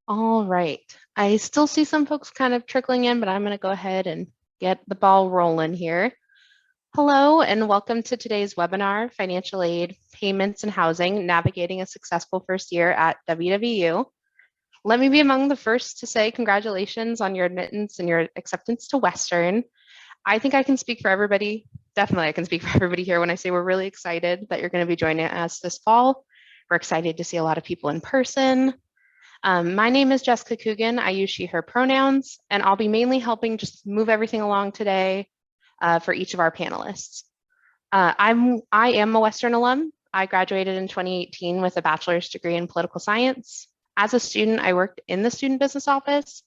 All right. I still see some folks kind of trickling in, but I'm going to go ahead and get the ball rolling here. Hello, and welcome to today's webinar, Financial Aid, Payments and Housing, Navigating a Successful First Year at WWU. Let me be among the first to say congratulations on your admittance and your acceptance to Western. I think I can speak for everybody. Definitely, I can speak for everybody here when I say we're really excited that you're going to be joining us this fall. We're excited to see a lot of people in person. My name is Jessica Coogan. I use she, her pronouns, and I'll be mainly helping just move everything along today for each of our panelists. I am a Western alum. I graduated in 2018 with a bachelor's degree in political science. As a student, I worked in the student business office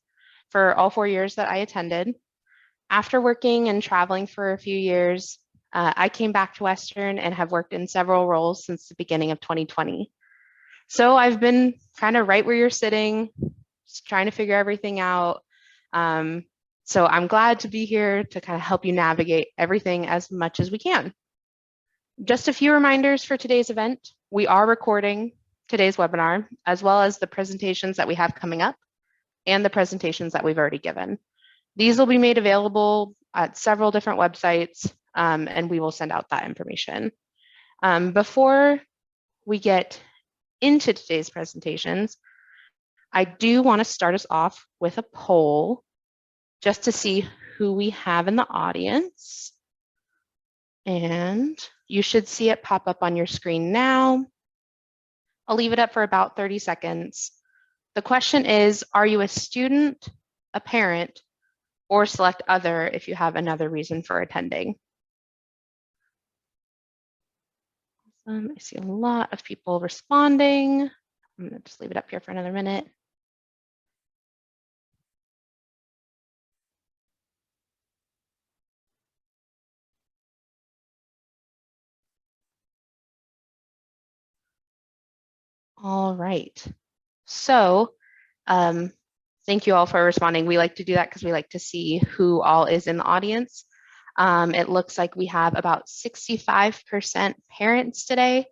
for all 4 years that I attended. After working and traveling for a few years, I came back to Western and have worked in several roles since the beginning of 2020. So I've been kind of right where you're sitting, just trying to figure everything out. So I'm glad to be here to kind of help you navigate everything as much as we can. Just a few reminders for today's event. We are recording today's webinar, as well as the presentations that we have coming up and the presentations that we've already given. These will be made available at several different websites, and we will send out that information. Before we get into today's presentations, I do want to start us off with a poll just to see who we have in the audience. And you should see it pop up on your screen now. I'll leave it up for about 30 seconds. The question is, are you a student, a parent, or select other if you have another reason for attending? I see a lot of people responding. I'm going to just leave it up here for another minute. All right. So thank you all for responding. We like to do that because we like to see who all is in the audience. It looks like we have about 65% parents today,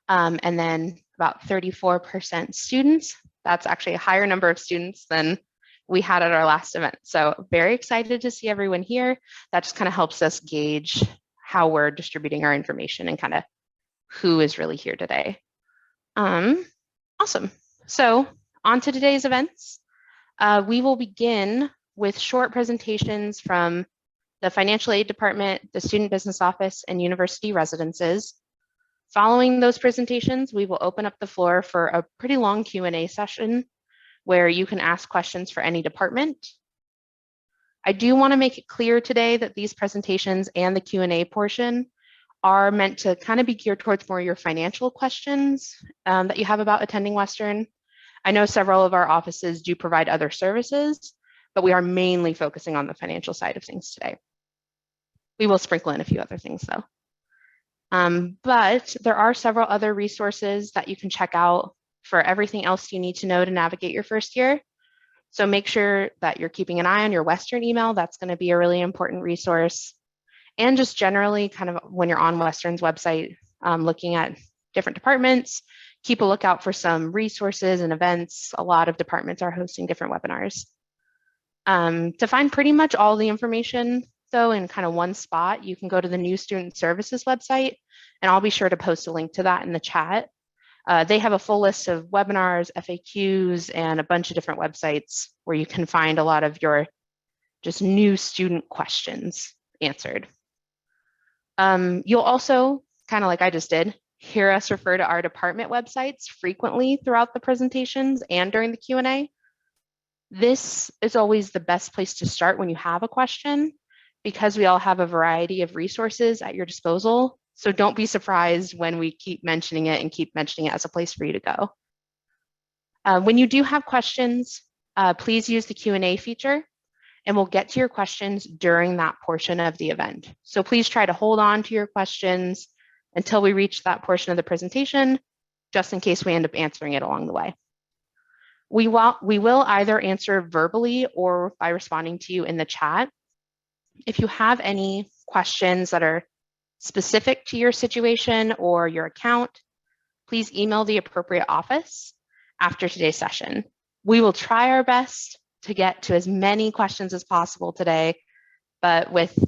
and then about 34% students. That's actually a higher number of students than we had at our last event. So very excited to see everyone here. That just kind of helps us gauge how we're distributing our information and kind of who is really here today. Awesome. So on to today's events. We will begin with short presentations from the Financial Aid Department, the Student Business Office, and University Residences. Following those presentations, we will open up the floor for a pretty long Q&A session where you can ask questions for any department. I do want to make it clear today that these presentations and the Q&A portion are meant to kind of be geared towards more your financial questions that you have about attending Western. I know several of our offices do provide other services, but we are mainly focusing on the financial side of things today. We will sprinkle in a few other things though. But there are several other resources that you can check out for everything else you need to know to navigate your first year. So make sure that you're keeping an eye on your Western email. That's going to be a really important resource. And just generally kind of when you're on Western's website, looking at different departments, keep a lookout for some resources and events. A lot of departments are hosting different webinars. To find pretty much all the information though in kind of one spot, you can go to the New Student Services website, and I'll be sure to post a link to that in the chat. They have a full list of webinars, FAQs, and a bunch of different websites where you can find a lot of your just new student questions answered. You'll also, kind of like I just did, hear us refer to our department websites frequently throughout the presentations and during the Q&A. This is always the best place to start when you have a question, because we all have a variety of resources at your disposal. So don't be surprised when we keep mentioning it and keep mentioning it as a place for you to go. When you do have questions, please use the Q&A feature, and we'll get to your questions during that portion of the event. So please try to hold on to your questions until we reach that portion of the presentation, just in case we end up answering it along the way. We will either answer verbally or by responding to you in the chat. If you have any questions that are specific to your situation or your account, please email the appropriate office after today's session. We will try our best to get to as many questions as possible today, but with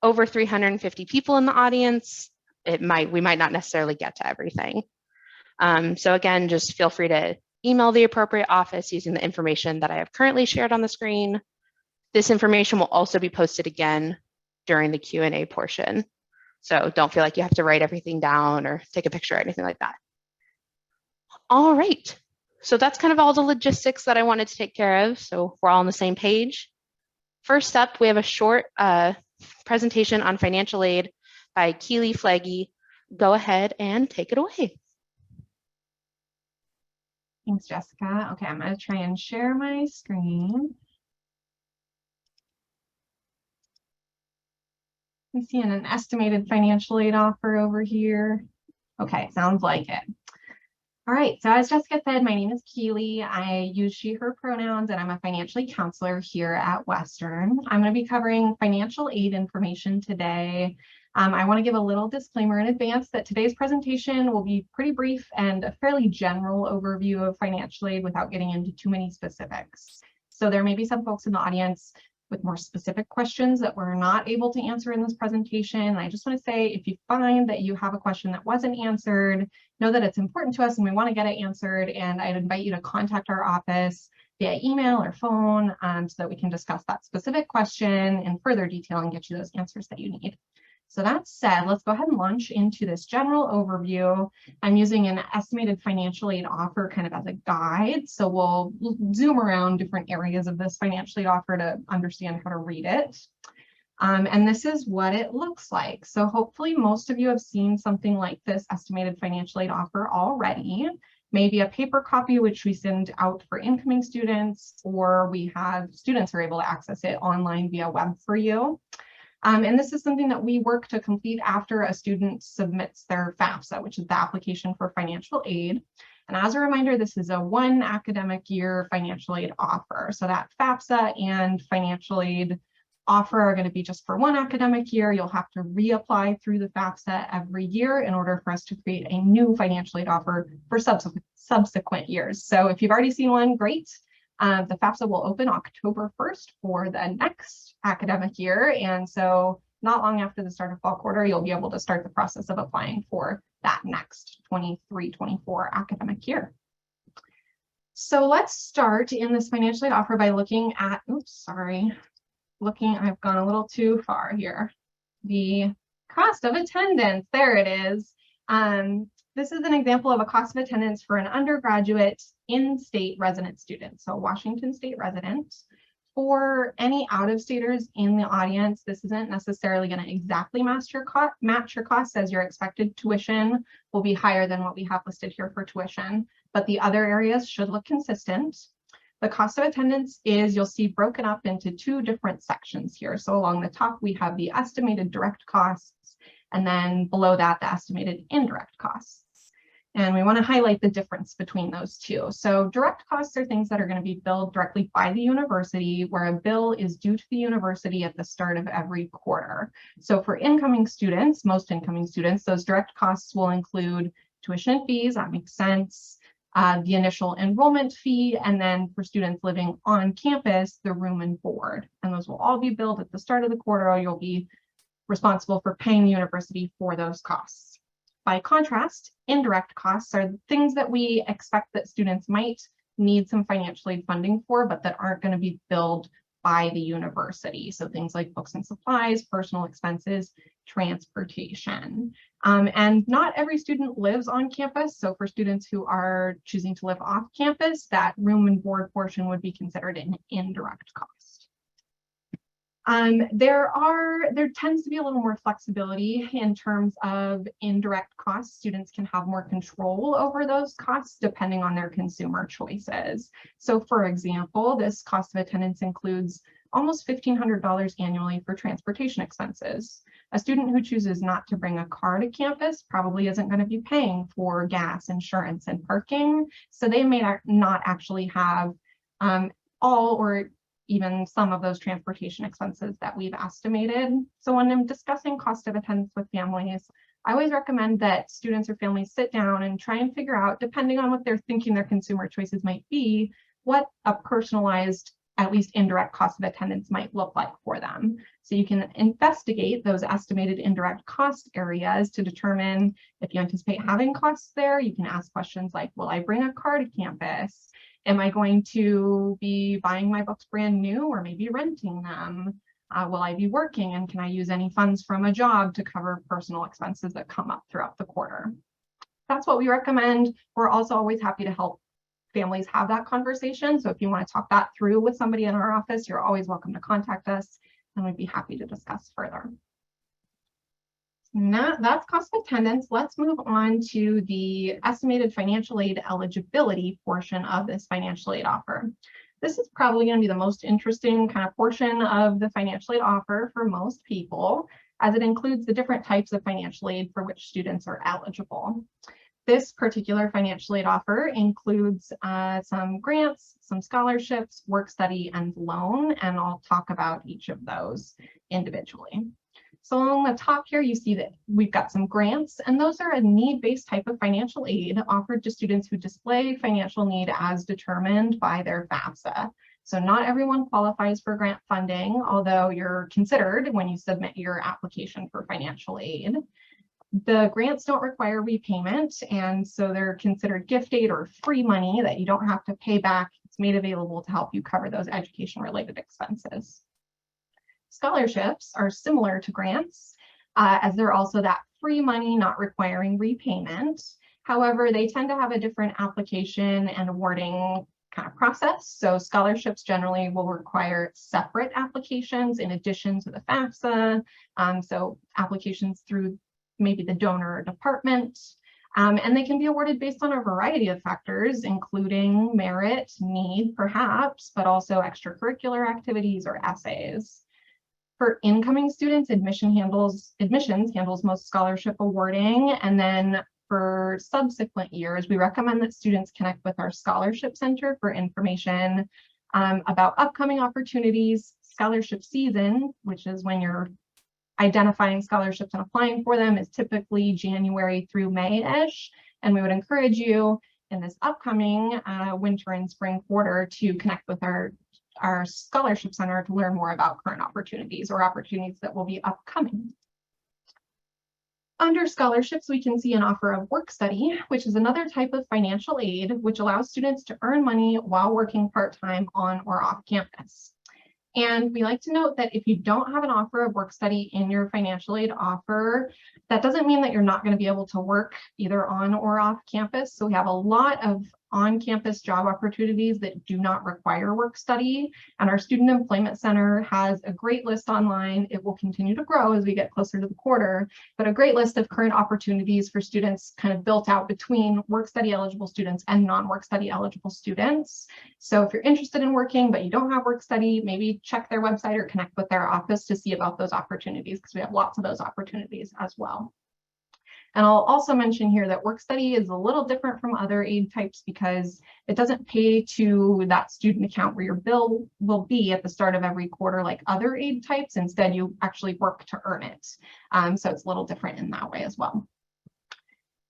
over 350 people in the audience, we might not necessarily get to everything. So again, just feel free to email the appropriate office using the information that I have currently shared on the screen. This information will also be posted again during the Q&A portion. So don't feel like you have to write everything down or take a picture or anything like that. All right, so that's kind of all the logistics that I wanted to take care of. So we're all on the same page. First up, we have a short presentation on financial aid by Keely Flaggy. Go ahead and take it away. Thanks, Jessica. Okay, I'm going to try and share my screen. I'm seeing an estimated financial aid offer over here. Okay, sounds like it. All right, so as Jessica said, my name is Keely. I use she, her pronouns, and I'm a financial aid counselor here at Western. I'm going to be covering financial aid information today. I want to give a little disclaimer in advance that today's presentation will be pretty brief and a fairly general overview of financial aid without getting into too many specifics. So there may be some folks in the audience with more specific questions that we're not able to answer in this presentation. I just want to say, if you find that you have a question that wasn't answered, know that it's important to us and we want to get it answered. And I'd invite you to contact our office via email or phone so that we can discuss that specific question in further detail and get you those answers that you need. So that said, let's go ahead and launch into this general overview. I'm using an estimated financial aid offer kind of as a guide. So we'll zoom around different areas of this financial aid offer to understand how to read it. And this is what it looks like. So hopefully most of you have seen something like this estaminated financial aid offer already. Maybe a paper copy, which we send out for incoming students, or we have students who are able to access it online via web for you. And this is something that we work to complete after a student submits their FAFSA, which is the application for financial aid. And as a reminder, this is a 1 academic year financial aid offer. So that FAFSA and financial aid offer are going to be just for 1 academic year. You'll have to reapply through the FAFSA every year in order for us to create a new financial aid offer for subsequent years. So if you've already seen one, great. The FAFSA will open October 1st for the next academic year. And so not long after the start of fall quarter, you'll be able to start the process of applying for that next 23-24 academic year. So let's start in this financial aid offer by looking at, I've gone a little too far here. The cost of attendance, there it is. This is an example of a cost of attendance for an undergraduate in-state resident student, so Washington State resident. For any out-of-staters in the audience, this isn't necessarily going to exactly match your costs, as your expected tuition will be higher than what we have listed here for tuition, but the other areas should look consistent. The cost of attendance is, you'll see, broken up into 2 different sections here. So along the top, we have the estimated direct costs, and then below that, the estimated indirect costs. And we want to highlight the difference between those 2. So direct costs are things that are going to be billed directly by the university, where a bill is due to the university at the start of every quarter. So for incoming students, most incoming students, those direct costs will include tuition fees, that makes sense, the initial enrollment fee, and then for students living on campus, the room and board. And those will all be billed at the start of the quarter. You'll be responsible for paying the university for those costs. By contrast, indirect costs are things that we expect that students might need some financial aid funding for, but that aren't going to be billed by the university. So things like books and supplies, personal expenses, transportation. And not every student lives on campus. So for students who are choosing to live off campus, that room and board portion would be considered an indirect cost. There tends to be a little more flexibility in terms of indirect costs. Students can have more control over those costs depending on their consumer choices. So for example, this cost of attendance includes almost $1,500 annually for transportation expenses. A student who chooses not to bring a car to campus probably isn't going to be paying for gas, insurance, and parking. So they may not actually have all or even some of those transportation expenses that we've estimated. So when I'm discussing cost of attendance with families, I always recommend that students or families sit down and try and figure out, depending on what they're thinking their consumer choices might be, what a personalized, at least indirect cost of attendance might look like for them. So you can investigate those estimated indirect cost areas to determine if you anticipate having costs there. You can ask questions like, will I bring a car to campus? Am I going to be buying my books brand new or maybe renting them? Will I be working, and can I use any funds from a job to cover personal expenses that come up throughout the quarter? That's what we recommend. We're also always happy to help families have that conversation. So if you want to talk that through with somebody in our office, you're always welcome to contact us, and we'd be happy to discuss further. That's cost of attendance. Let's move on to the estimated financial aid eligibility portion of this financial aid offer. This is probably going to be the most interesting kind of portion of the financial aid offer for most people, as it includes the different types of financial aid for which students are eligible. This particular financial aid offer includes some grants, some scholarships, work study, and loan, and I'll talk about each of those individually. So along the top here, you see that we've got some grants, and those are a need-based type of financial aid offered to students who display financial need as determined by their FAFSA. So not everyone qualifies for grant funding, although you're considered when you submit your application for financial aid. The grants don't require repayment, and so they're considered gift aid or free money that you don't have to pay back. It's made available to help you cover those education-related expenses. Scholarships are similar to grants, as they're also that free money not requiring repayment. However, they tend to have a different application and awarding kind of process. So scholarships generally will require separate applications in addition to the FAFSA. So applications through maybe the donor or department. And they can be awarded based on a variety of factors, including merit, need, perhaps, but also extracurricular activities or essays. For incoming students, admissions handles most scholarship awarding. And then for subsequent years, we recommend that students connect with our Scholarship Center for information about upcoming opportunities. Scholarship season, which is when you're identifying scholarships and applying for them, is typically January through May-ish. And we would encourage you in this upcoming winter and spring quarter to connect with our Scholarship Center to learn more about current opportunities or opportunities that will be upcoming. Under scholarships, we can see an offer of work study, which is another type of financial aid, which allows students to earn money while working part-time on or off campus. And we like to note that if you don't have an offer of work study in your financial aid offer, that doesn't mean that you're not going to be able to work either on or off campus. So we have a lot of on-campus job opportunities that do not require work study. And our Student Employment Center has a great list online. It will continue to grow as we get closer to the quarter, but a great list of current opportunities for students kind of built out between work study eligible students and non-work study eligible students. So if you're interested in working, but you don't have work study, maybe check their website or connect with their office to see about those opportunities, because we have lots of those opportunities as well. And I'll also mention here that work study is a little different from other aid types because it doesn't pay to that student account where your bill will be at the start of every quarter like other aid types. Instead, you actually work to earn it. So it's a little different in that way as well.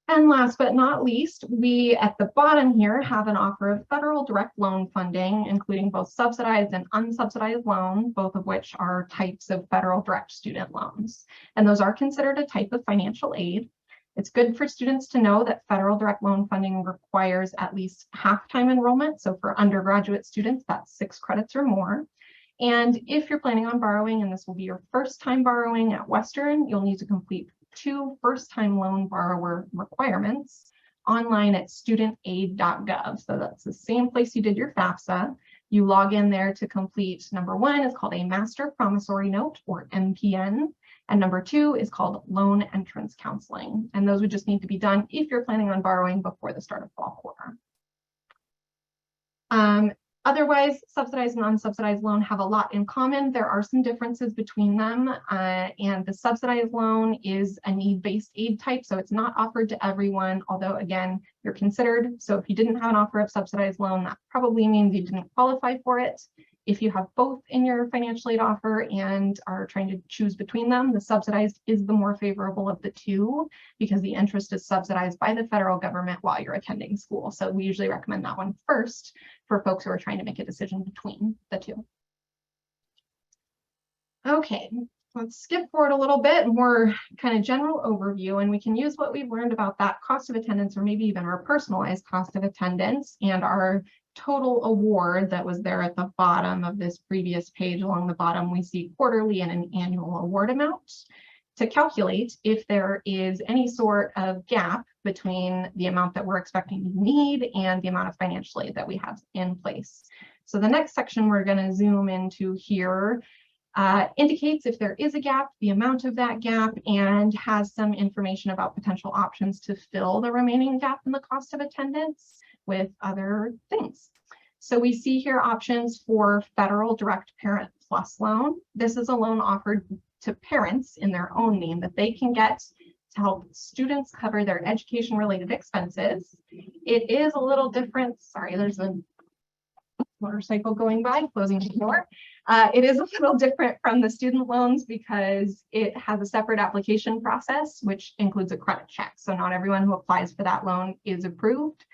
And last but not least, we at the bottom here have an offer of federal direct loan funding, including both subsidized and unsubsidized loan, both of which are types of federal direct student loans. And those are considered a type of financial aid. It's good for students to know that federal direct loan funding requires at least half-time enrollment. So for undergraduate students, that's 6 credits or more. And if you're planning on borrowing, and this will be your first time borrowing at Western, you'll need to complete 2 first-time loan borrower requirements online at studentaid.gov. So that's the same place you did your FAFSA. You log in there to complete number 1 is called a Master Promissory Note, or MPN. And number 2 is called loan entrance counseling. And those would just need to be done if you're planning on borrowing before the start of fall quarter. Otherwise, subsidized and unsubsidized loan have a lot in common. There are some differences between them. And the subsidized loan is a need-based aid type, so it's not offered to everyone, although again, you're considered. So if you didn't have an offer of subsidized loan, that probably means you didn't qualify for it. If you have both in your financial aid offer and are trying to choose between them, the subsidized is the more favorable of the two because the interest is subsidized by the federal government while you're attending school. So we usually recommend that one first for folks who are trying to make a decision between the two. Okay, let's skip forward a little bit, more kind of general overview, and we can use what we've learned about that cost of attendance, or maybe even our personalized cost of attendance and our total award that was there at the bottom of this previous page. Along the bottom, we see quarterly and an annual award amount to calculate if there is any sort of gap between the amount that we're expecting to need and the amount of financial aid that we have in place. So the next section we're going to zoom into here indicates if there is a gap, the amount of that gap, and has some information about potential options to fill the remaining gap in the cost of attendance with other things. So we see here options for Federal Direct Parent Plus loan. This is a loan offered to parents in their own name that they can get to help students cover their education-related expenses. It is a little different. Sorry, there's a motorcycle going by, closing the door. It is a little different from the student loans because it has a separate application process, which includes a credit check. So not everyone who applies for that loan is approved.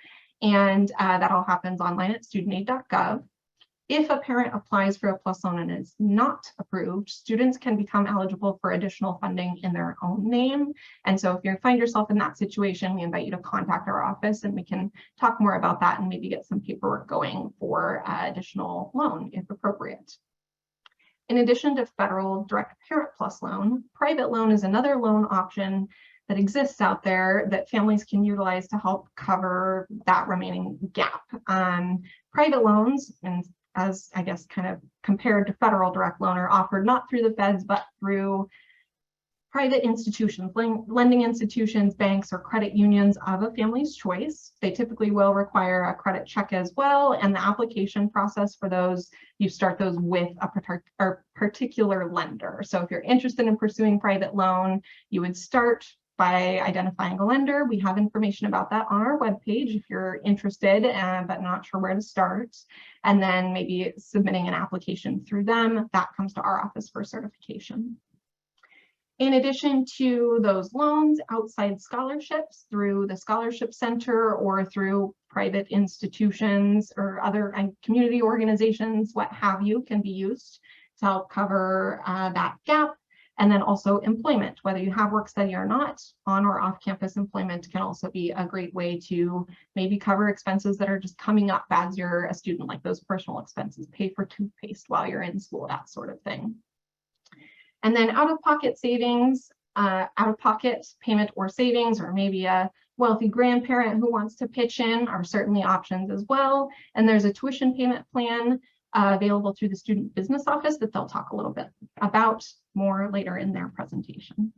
And that all happens online at studentaid.gov. If a parent applies for a PLUS loan and is not approved, students can become eligible for additional funding in their own name. And so if you find yourself in that situation, we invite you to contact our office and we can talk more about that and maybe get some paperwork going for additional loan if appropriate. In addition to Federal Direct Parent Plus loan, private loan is another loan option that exists out there that families can utilize to help cover that remaining gap. Private loans, and as I guess kind of compared to federal direct loan, are offered not through the feds, but through private institutions, lending institutions, banks, or credit unions of a family's choice. They typically will require a credit check as well, and the application process for those, you start those with a particular lender. So if you're interested in pursuing private loan, you would start by identifying a lender. We have information about that on our webpage if you're interested, but not sure where to start. And then maybe submitting an application through them. That comes to our office for certification. In addition to those loans, outside scholarships through the Scholarship Center or through private institutions or other community organizations, what have you, can be used to help cover that gap. And then also employment, whether you have work study or not, on or off campus employment can also be a great way to maybe cover expenses that are just coming up as you're a student, like those personal expenses, pay for toothpaste while you're in school, that sort of thing. And then out-of-pocket savings, out-of-pocket payment or savings, or maybe a wealthy grandparent who wants to pitch in are certainly options as well. And there's a tuition payment plan available through the Student Business Office that they'll talk a little bit about more later in their presentation.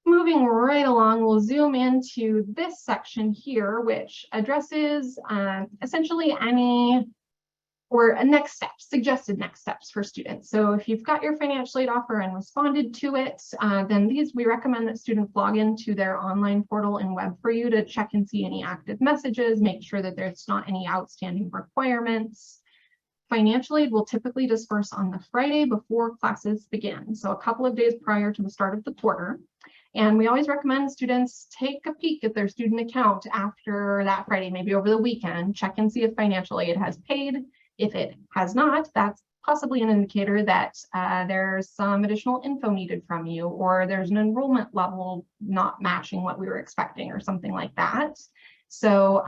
Moving right along, we'll zoom into this section here, which addresses essentially any or next steps, suggested next steps for students. So if you've got your financial aid offer and responded to it, then we recommend that students log into their online portal and web for you to check and see any active messages, make sure that there's not any outstanding requirements. Financial aid will typically disperse on the Friday before classes begin, so a couple of days prior to the start of the quarter. And we always recommend students take a peek at their student account after that Friday, maybe over the weekend, check and see if financial aid has paid. If it has not, that's possibly an indicator that there's some additional info needed from you, or there's an enrollment level not matching what we were expecting or something like that. So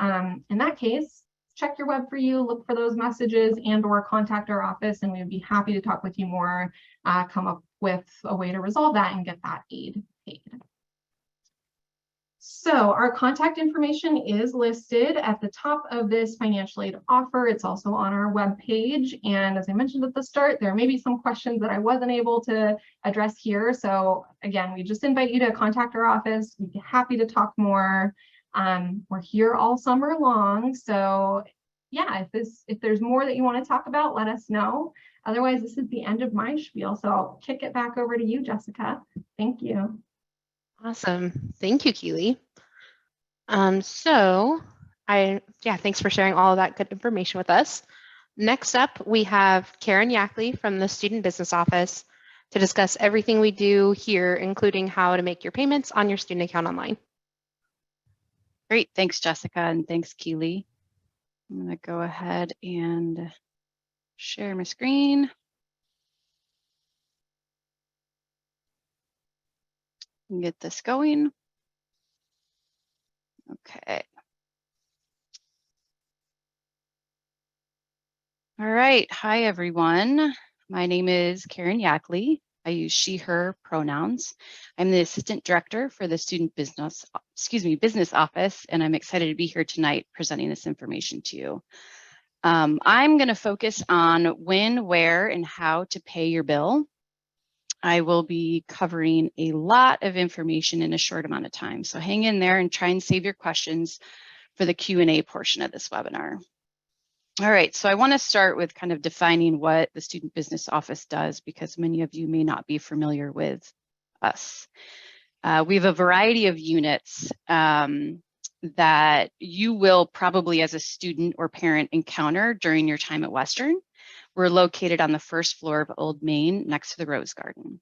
in that case, check your web for you, look for those messages and or contact our office, and we'd be happy to talk with you more, come up with a way to resolve that and get that aid paid. So our contact information is listed at the top of this financial aid offer. It's also on our webpage. And as I mentioned at the start, there may be some questions that I wasn't able to address here. So again, we just invite you to contact our office. We'd be happy to talk more. We're here all summer long. So yeah, if there's more that you want to talk about, let us know. Otherwise, this is the end of my spiel. So I'll kick it back over to you, Jessica. Thank you. Awesome. Thank you, Keely. Thanks for sharing all of that good information with us. Next up, we have Karen Yackley from the Student Business Office to discuss everything we do here, including how to make your payments on your student account online. Great, thanks Jessica, and thanks Keely. I'm gonna go ahead and share my screen. And get this going. Okay. All right, hi everyone. My name is Karen Yackley. I use she, her pronouns. I'm the Assistant Director for the Student Business Office, and I'm excited to be here tonight presenting this information to you. I'm gonna focus on when, where, and how to pay your bill. I will be covering a lot of information in a short amount of time, so hang in there and try and save your questions for the Q&A portion of this webinar. All right, so I want to start with kind of defining what the Student Business Office does, because many of you may not be familiar with us. We have a variety of units that you will probably as a student or parent encounter during your time at Western. We're located on the first floor of Old Main next to the Rose Garden.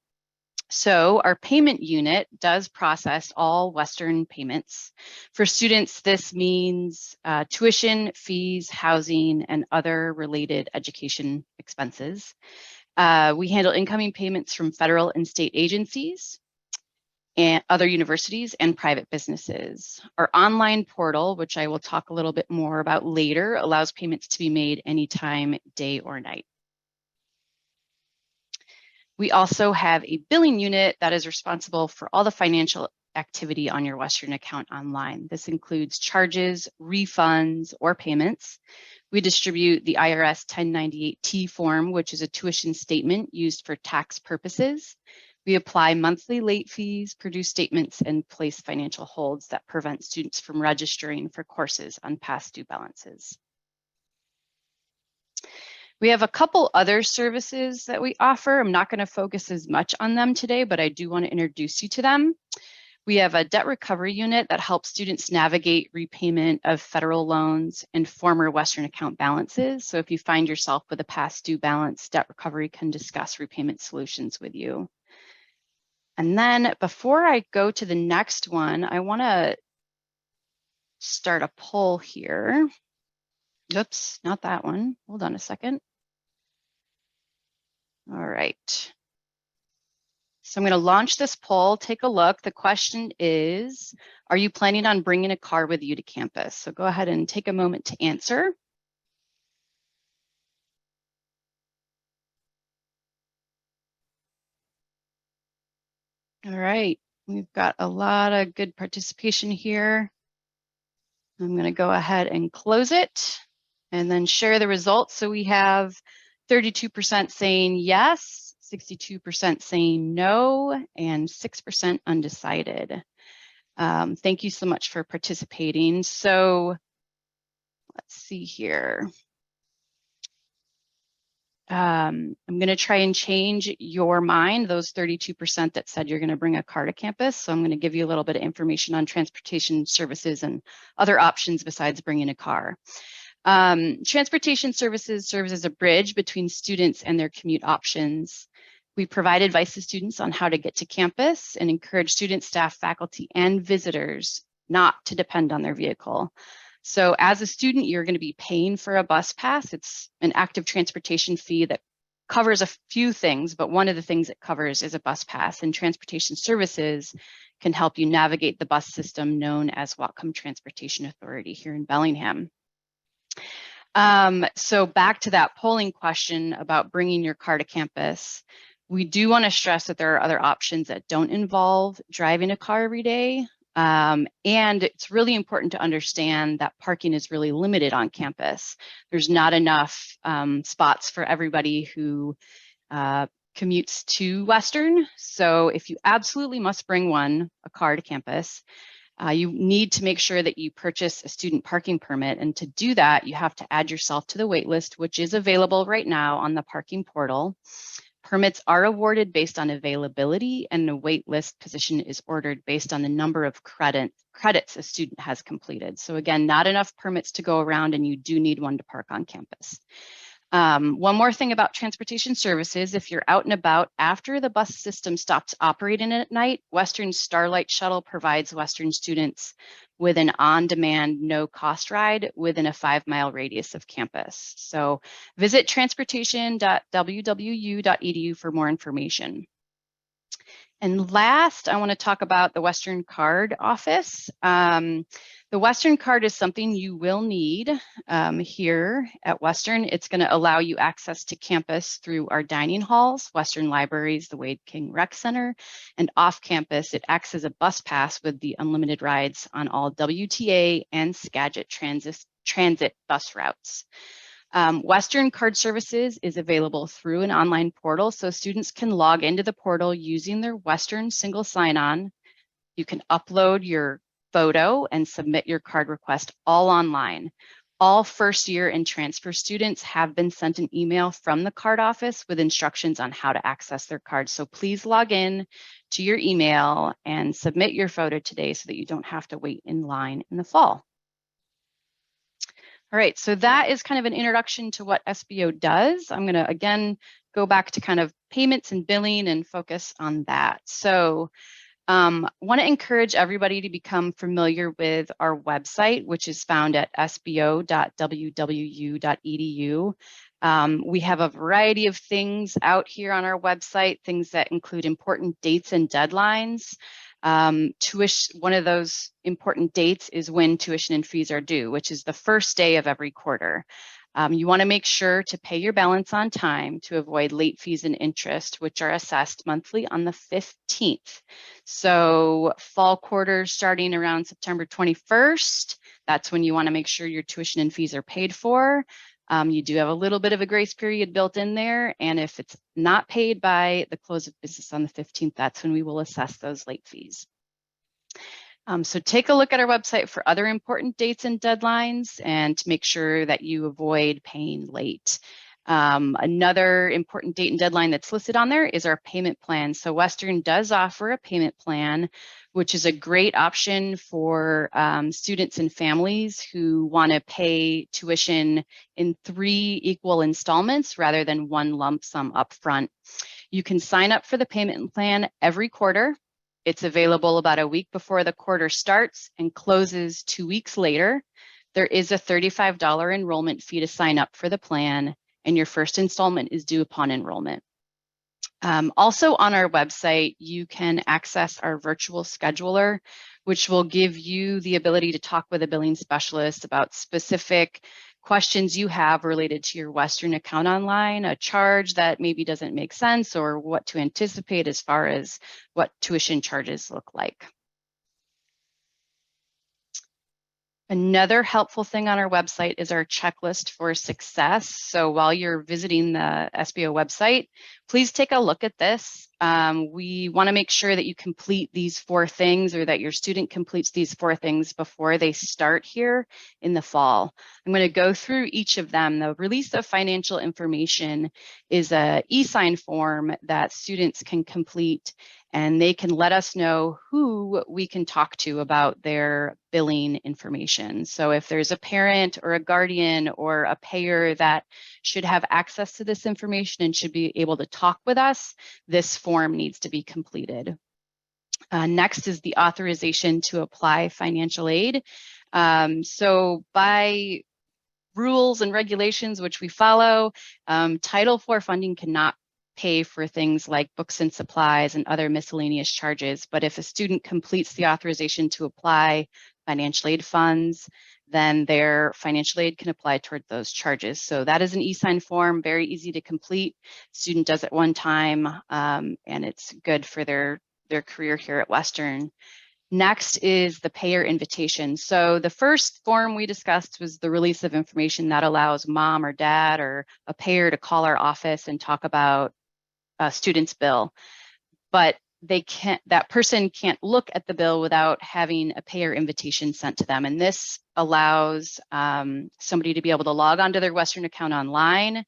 So our payment unit does process all Western payments. For students, this means tuition, fees, housing, and other related education expenses. We handle incoming payments from federal and state agencies and other universities and private businesses. Our online portal, which I will talk a little bit more about later, allows payments to be made anytime, day or night. We also have a billing unit that is responsible for all the financial activity on your Western account online. This includes charges, refunds, or payments. We distribute the IRS 1098-T form, which is a tuition statement used for tax purposes. We apply monthly late fees, produce statements, and place financial holds that prevent students from registering for courses on past due balances. We have a couple other services that we offer. I'm not going to focus as much on them today, but I do want to introduce you to them. We have a debt recovery unit that helps students navigate repayment of federal loans and former Western account balances. So if you find yourself with a past due balance, debt recovery can discuss repayment solutions with you. And then before I go to the next one, I want to start a poll here. Oops, not that one. Hold on a second. All right. So I'm going to launch this poll. Take a look. The question is, are you planning on bringing a car with you to campus? So go ahead and take a moment to answer. All right, we've got a lot of good participation here. I'm going to go ahead and close it and then share the results. So we have 32% saying yes, 62% saying no, and 6% undecided. Thank you so much for participating. So let's see here. I'm going to try and change your mind, those 32% that said you're going to bring a car to campus. So I'm going to give you a little bit of information on transportation services and other options besides bringing a car. Transportation services serves as a bridge between students and their commute options. We provide advice to students on how to get to campus and encourage students, staff, faculty, and visitors not to depend on their vehicle. So as a student, you're going to be paying for a bus pass. It's an active transportation fee that covers a few things, but one of the things it covers is a bus pass, and transportation services can help you navigate the bus system known as Whatcom Transportation Authority here in Bellingham. So back to that polling question about bringing your car to campus. We do want to stress that there are other options that don't involve driving a car every day. And it's really important to understand that parking is really limited on campus. There's not enough spots for everybody who commutes to Western. So if you absolutely must bring a car to campus, you need to make sure that you purchase a student parking permit. And to do that, you have to add yourself to the wait list, which is available right now on the parking portal. Permits are awarded based on availability, and the wait list position is ordered based on the number of credits a student has completed. So again, not enough permits to go around, and you do need one to park on campus. One more thing about transportation services, if you're out and about after the bus system stops operating at night, Western Starlight Shuttle provides Western students with an on-demand, no-cost ride within a 5-mile radius of campus. So visit transportation.wwu.edu for more information. And last, I want to talk about the Western Card office. The Western Card is something you will need here at Western. It's going to allow you access to campus through our dining halls, Western Libraries, the Wade King Rec Center, and off campus, it acts as a bus pass with the unlimited rides on all WTA and Skagit transit bus routes. Western Card Services is available through an online portal, so students can log into the portal using their Western single sign-on. You can upload your photo and submit your card request all online. All first year and transfer students have been sent an email from the card office with instructions on how to access their card. So please log in to your email and submit your photo today so that you don't have to wait in line in the fall. All right, so that is kind of an introduction to what SBO does. I'm going to, again, go back to kind of payments and billing and focus on that. So want to encourage everybody to become familiar with our website, which is found at sbo.wwu.edu. We have a variety of things out here on our website, things that include important dates and deadlines. One of those important dates is when tuition and fees are due, which is the first day of every quarter. You want to make sure to pay your balance on time to avoid late fees and interest, which are assessed monthly on the 15th. So fall quarter starting around September 21st, that's when you want to make sure your tuition and fees are paid for. You do have a little bit of a grace period built in there. And if it's not paid by the close of business on the 15th, that's when we will assess those late fees. So take a look at our website for other important dates and deadlines and to make sure that you avoid paying late. Another important date and deadline that's listed on there is our payment plan. So Western does offer a payment plan, which is a great option for students and families who want to pay tuition in 3 equal installments rather than one lump sum upfront. You can sign up for the payment plan every quarter. It's available about a week before the quarter starts and closes 2 weeks later. There is a $35 enrollment fee to sign up for the plan, and your first installment is due upon enrollment. Also on our website, you can access our virtual scheduler, which will give you the ability to talk with a billing specialist about specific questions you have related to your Western account online, a charge that maybe doesn't make sense, or what to anticipate as far as what tuition charges look like. Another helpful thing on our website is our checklist for success. So while you're visiting the SBO website, please take a look at this. We want to make sure that you complete these 4 things, or that your student completes these 4 things before they start here in the fall. I'm going to go through each of them. The release of financial information is an e-sign form that students can complete, and they can let us know who we can talk to about their billing information. So if there's a parent or a guardian or a payer that should have access to this information and should be able to talk with us, this form needs to be completed. Next is the authorization to apply financial aid. So by rules and regulations which we follow, Title IV funding cannot pay for things like books and supplies and other miscellaneous charges. But if a student completes the authorization to apply financial aid funds, then their financial aid can apply toward those charges. So that is an e-sign form, very easy to complete. Student does it one time, and it's good for their career here at Western. Next is the payer invitation. So the first form we discussed was the release of information that allows mom or dad or a payer to call our office and talk about a student's bill, but that person can't look at the bill without having a payer invitation sent to them. And this allows somebody to be able to log onto their Western account online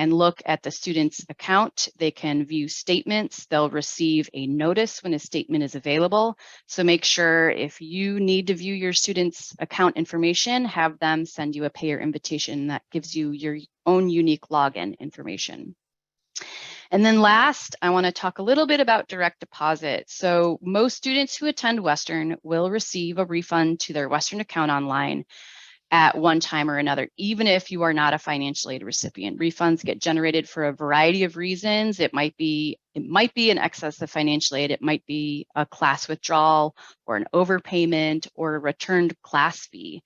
and look at the student's account. They can view statements. They'll receive a notice when a statement is available. So make sure if you need to view your student's account information, have them send you a payer invitation that gives you your own unique login information. And then last, I want to talk a little bit about direct deposit. So most students who attend Western will receive a refund to their Western account online at one time or another, even if you are not a financial aid recipient. Refunds get generated for a variety of reasons. It might be an excess of financial aid. It might be a class withdrawal or an overpayment or a returned class fee.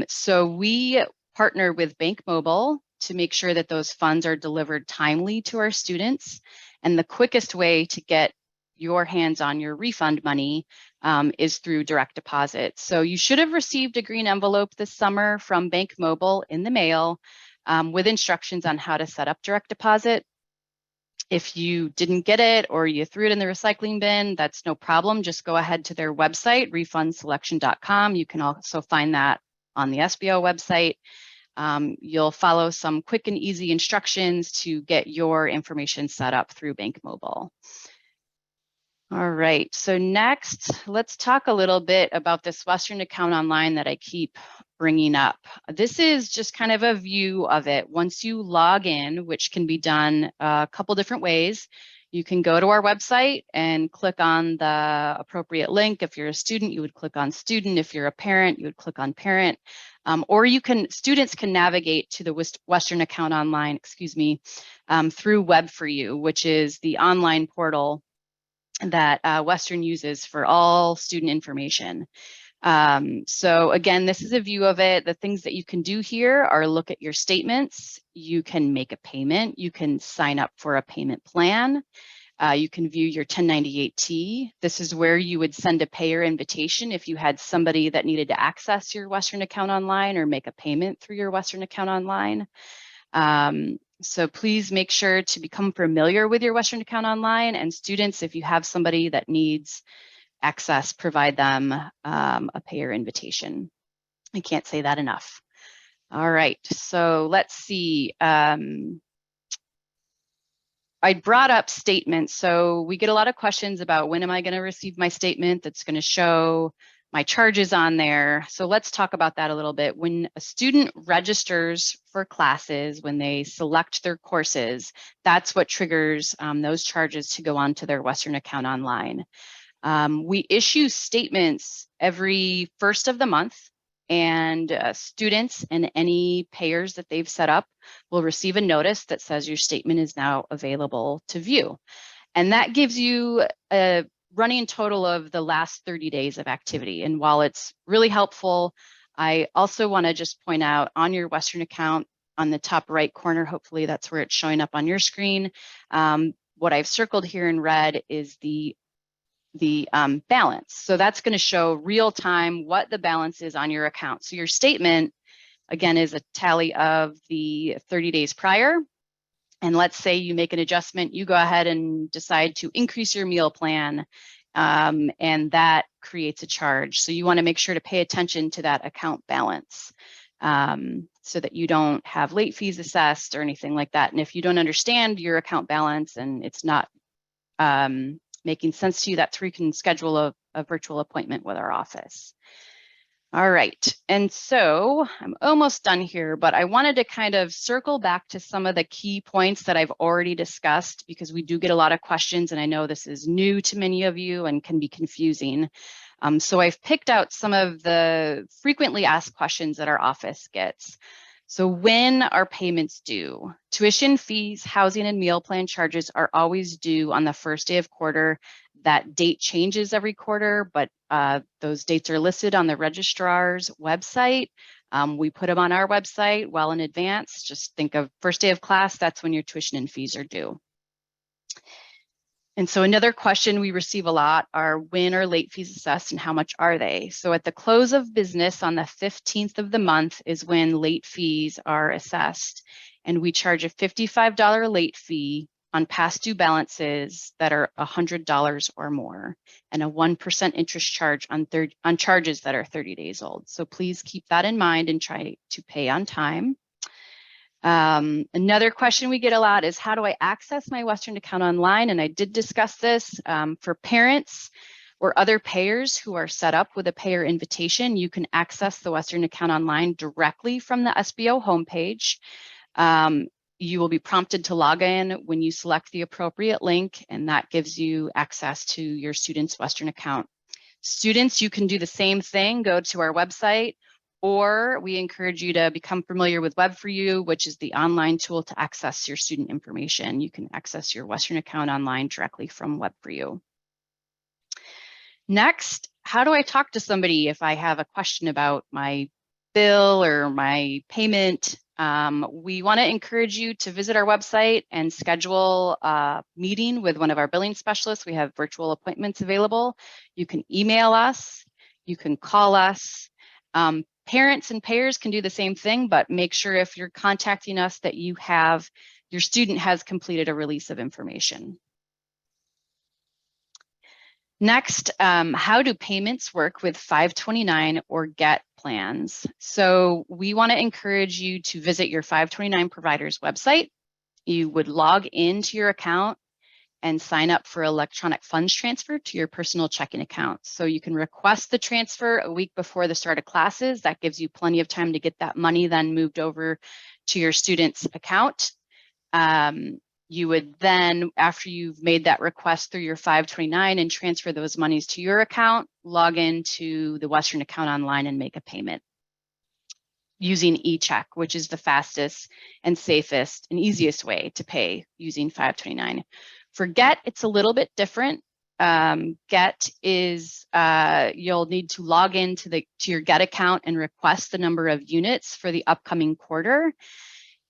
So we partner with Bank Mobile to make sure that those funds are delivered timely to our students. And the quickest way to get your hands on your refund money is through direct deposit. So you should have received a green envelope this summer from Bank Mobile in the mail with instructions on how to set up direct deposit. If you didn't get it or you threw it in the recycling bin, that's no problem. Just go ahead to their website, refundselection.com. You can also find that on the SBO website. You'll follow some quick and easy instructions to get your information set up through Bank Mobile. All right, so next, let's talk a little bit about this Western account online that I keep bringing up. This is just kind of a view of it. Once you log in, which can be done a couple different ways, you can go to our website and click on the appropriate link. If you're a student, you would click on student. If you're a parent, you would click on parent. Or students can navigate to the Western account online, through Web4U, which is the online portal that Western uses for all student information. So again, this is a view of it. The things that you can do here are look at your statements. You can make a payment. You can sign up for a payment plan. You can view your 1098-T. This is where you would send a payer invitation if you had somebody that needed to access your Western account online or make a payment through your Western account online. So please make sure to become familiar with your Western account online, and students, if you have somebody that needs access, provide them a payer invitation. I can't say that enough. All right, so let's see. I brought up statements. So we get a lot of questions about when am I going to receive my statement that's going to show my charges on there. So let's talk about that a little bit. When a student registers for classes, when they select their courses, that's what triggers those charges to go onto their Western account online. We issue statements every first of the month, and students and any payers that they've set up will receive a notice that says your statement is now available to view. And that gives you a running total of the last 30 days of activity. And while it's really helpful, I also want to just point out on your Western account on the top right corner, hopefully that's where it's showing up on your screen. What I've circled here in red is the balance. So that's going to show real time what the balance is on your account. So your statement, again, is a tally of the 30 days prior. And let's say you make an adjustment, you go ahead and decide to increase your meal plan, and that creates a charge. So you want to make sure to pay attention to that account balance so that you don't have late fees assessed or anything like that. And if you don't understand your account balance and it's not making sense to you, that's where you can schedule a virtual appointment with our office. All right, and so I'm almost done here, but I wanted to kind of circle back to some of the key points that I've already discussed because we do get a lot of questions, and I know this is new to many of you and can be confusing. So I've picked out some of the frequently asked questions that our office gets. So when are payments due? Tuition fees, housing, and meal plan charges are always due on the first day of quarter. That date changes every quarter, but those dates are listed on the registrar's website. We put them on our website well in advance. Just think of first day of class, that's when your tuition and fees are due. And so another question we receive a lot are when are late fees assessed and how much are they? So at the close of business on the 15th of the month is when late fees are assessed. And we charge a $55 late fee on past due balances that are $100 or more, and a 1% interest charge on charges that are 30 days old. So please keep that in mind and try to pay on time. Another question we get a lot is, how do I access my Western account online? And I did discuss this. For parents or other payers who are set up with a payer invitation, you can access the Western account online directly from the SBO homepage. You will be prompted to log in when you select the appropriate link, and that gives you access to your student's Western account. Students, you can do the same thing, go to our website, or we encourage you to become familiar with Web4U, which is the online tool to access your student information. You can access your Western account online directly from Web4U. Next, how do I talk to somebody if I have a question about my bill or my payment? We want to encourage you to visit our website and schedule a meeting with one of our billing specialists. We have virtual appointments available. You can email us, you can call us. Parents and payers can do the same thing, but make sure if you're contacting us that you have, your student has completed a release of information. Next, how do payments work with 529 or GET plans? So we want to encourage you to visit your 529 provider's website. You would log into your account and sign up for electronic funds transfer to your personal checking account. So you can request the transfer a week before the start of classes. That gives you plenty of time to get that money then moved over to your student's account. You would then, after you've made that request through your 529 and transfer those monies to your account, log into the Western account online and make a payment using eCheck, which is the fastest and safest and easiest way to pay using 529. For GET, it's a little bit different. GET is, you'll need to log into your GET account and request the number of units for the upcoming quarter.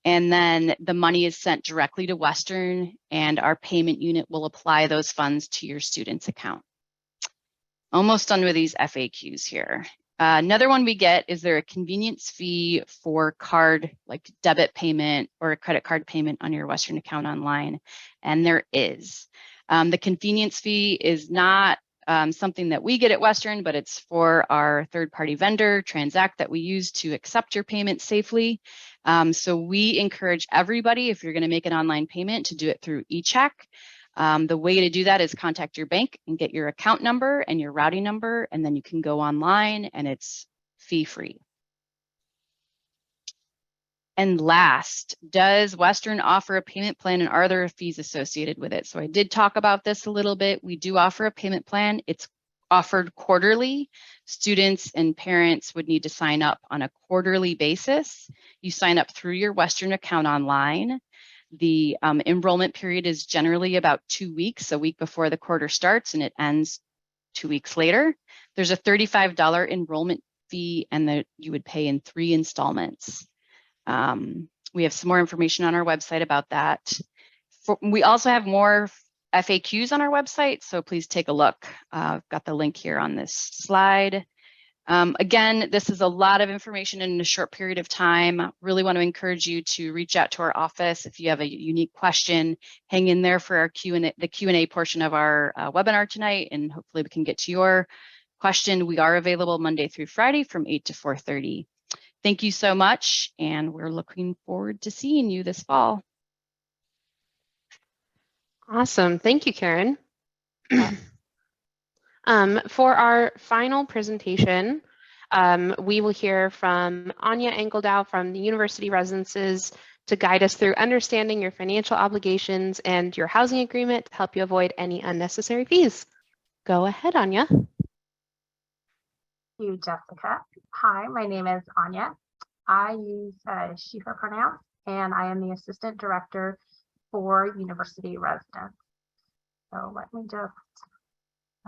And then the money is sent directly to Western, and our payment unit will apply those funds to your student's account. Almost done with these FAQs here. Another one we get, is there a convenience fee for card, like debit payment or a credit card payment on your Western account online? And there is. The convenience fee is not something that we get at Western, but it's for our third-party vendor, Transact, that we use to accept your payment safely. So we encourage everybody, if you're going to make an online payment, to do it through eCheck. The way to do that is contact your bank and get your account number and your routing number, and then you can go online and it's fee-free. And last, does Western offer a payment plan, and are there fees associated with it? So I did talk about this a little bit. We do offer a payment plan. It's offered quarterly. Students and parents would need to sign up on a quarterly basis. You sign up through your Western account online. The enrollment period is generally about 2 weeks, a week before the quarter starts, and it ends 2 weeks later. There's a $35 enrollment fee, and you would pay in 3 installments. We have some more information on our website about that. We also have more FAQs on our website, so please take a look. I've got the link here on this slide. Again, this is a lot of information in a short period of time. Really want to encourage you to reach out to our office if you have a unique question. Hang in there for our the Q&A portion of our webinar tonight, and hopefully we can get to your question. We are available Monday through Friday from 8 to 4:30. Thank you so much, and we're looking forward to seeing you this fall. Awesome. Thank you, Karen. For our final presentation, we will hear from Anya Engeldow from the University Residences to guide us through understanding your financial obligations and your housing agreement to help you avoid any unnecessary fees. Go ahead, Anya. Thank you, Jessica. Hi, my name is Anya. I use she, her pronouns, and I am the Assistant Director for University Residence. So let me just,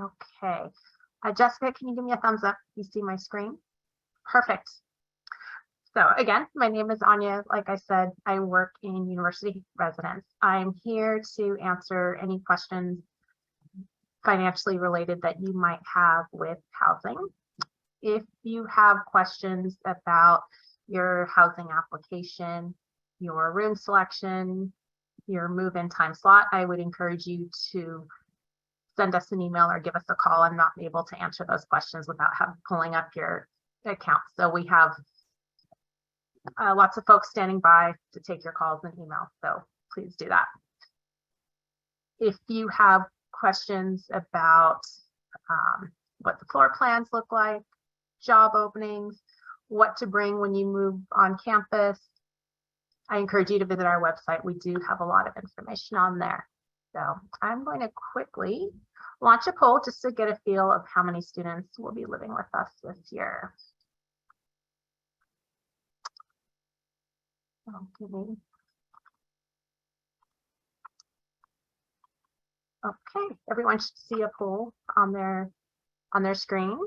okay. Jessica, can you give me a thumbs up? You see my screen? Perfect. So again, my name is Anya. Like I said, I work in University Residence. I'm here to answer any questions financially related that you might have with housing. If you have questions about your housing application, your room selection, your move-in time slot, I would encourage you to send us an email or give us a call. I'm not able to answer those questions without pulling up your account. So we have lots of folks standing by to take your calls and emails, so please do that. If you have questions about what the floor plans look like, job openings, what to bring when you move on campus, I encourage you to visit our website. We do have a lot of information on there. So I'm going to quickly launch a poll just to get a feel of how many students will be living with us this year. Okay, everyone should see a poll on their screen.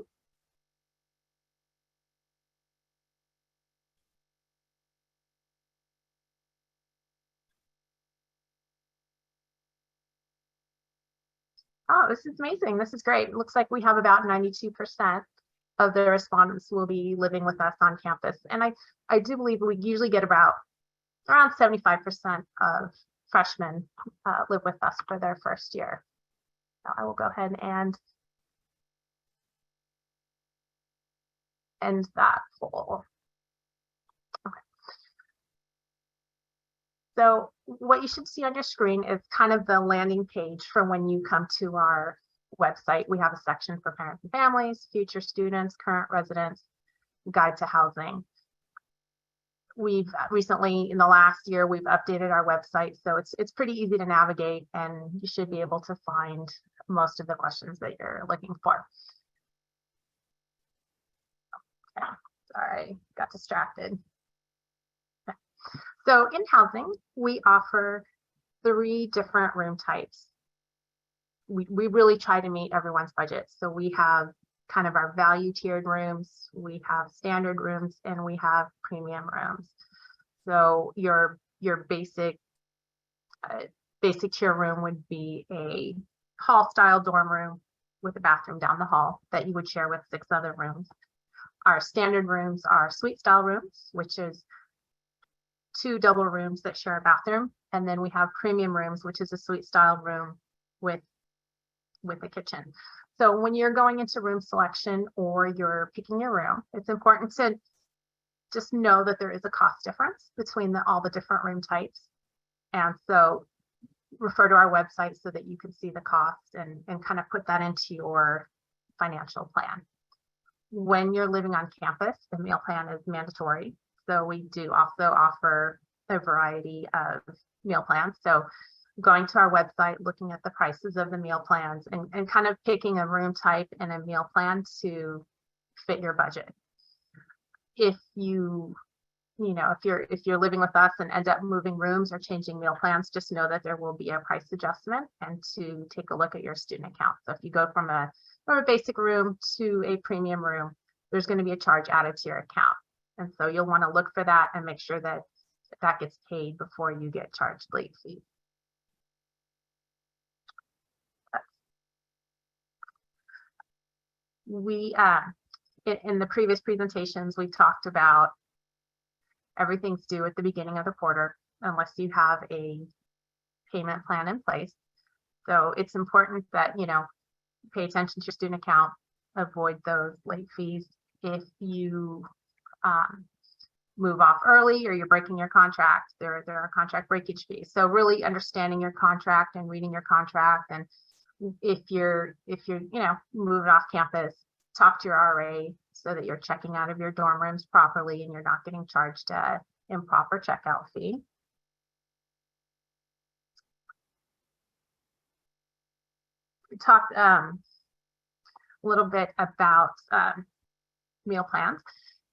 Oh, this is amazing. This is great. It looks like we have about 92% of the respondents will be living with us on campus. And I do believe we usually get around 75% of freshmen live with us for their first year. So I will go ahead and end that poll. Okay. So what you should see on your screen is kind of the landing page for when you come to our website. We have a section for parents and families, future students, current residents, guide to housing. We've recently, in the last year, we've updated our website, so it's pretty easy to navigate, and you should be able to find most of the questions that you're looking for. Okay. Sorry, got distracted. Okay. So in housing, we offer 3 different room types. We really try to meet everyone's budget. So we have kind of our value tiered rooms, we have standard rooms, and we have premium rooms. So your basic tier room would be a hall style dorm room with a bathroom down the hall that you would share with 6 other rooms. Our standard rooms are suite style rooms, which is 2 double rooms that share a bathroom. And then we have premium rooms, which is a suite style room with a kitchen. So when you're going into room selection or you're picking your room, it's important to just know that there is a cost difference between all the different room types. And so refer to our website so that you can see the cost and kind of put that into your financial plan. When you're living on campus, the meal plan is mandatory. So we do also offer a variety of meal plans. So going to our website, looking at the prices of the meal plans and kind of picking a room type and a meal plan to fit your budget. If you're living with us and end up moving rooms or changing meal plans, just know that there will be a price adjustment and to take a look at your student account. So if you go from a basic room to a premium room, there's going to be a charge added to your account. And so you'll want to look for that and make sure that that gets paid before you get charged late fees. We in the previous presentations, we talked about everything's due at the beginning of the quarter unless you have a payment plan in place. So it's important that pay attention to your student account, avoid those late fees. If you move off early or you're breaking your contract, there are contract breakage fees. So really understanding your contract and reading your contract, and if you're moving off campus, talk to your RA so that you're checking out of your dorm rooms properly and you're not getting charged an improper checkout fee. We talked a little bit about meal plans.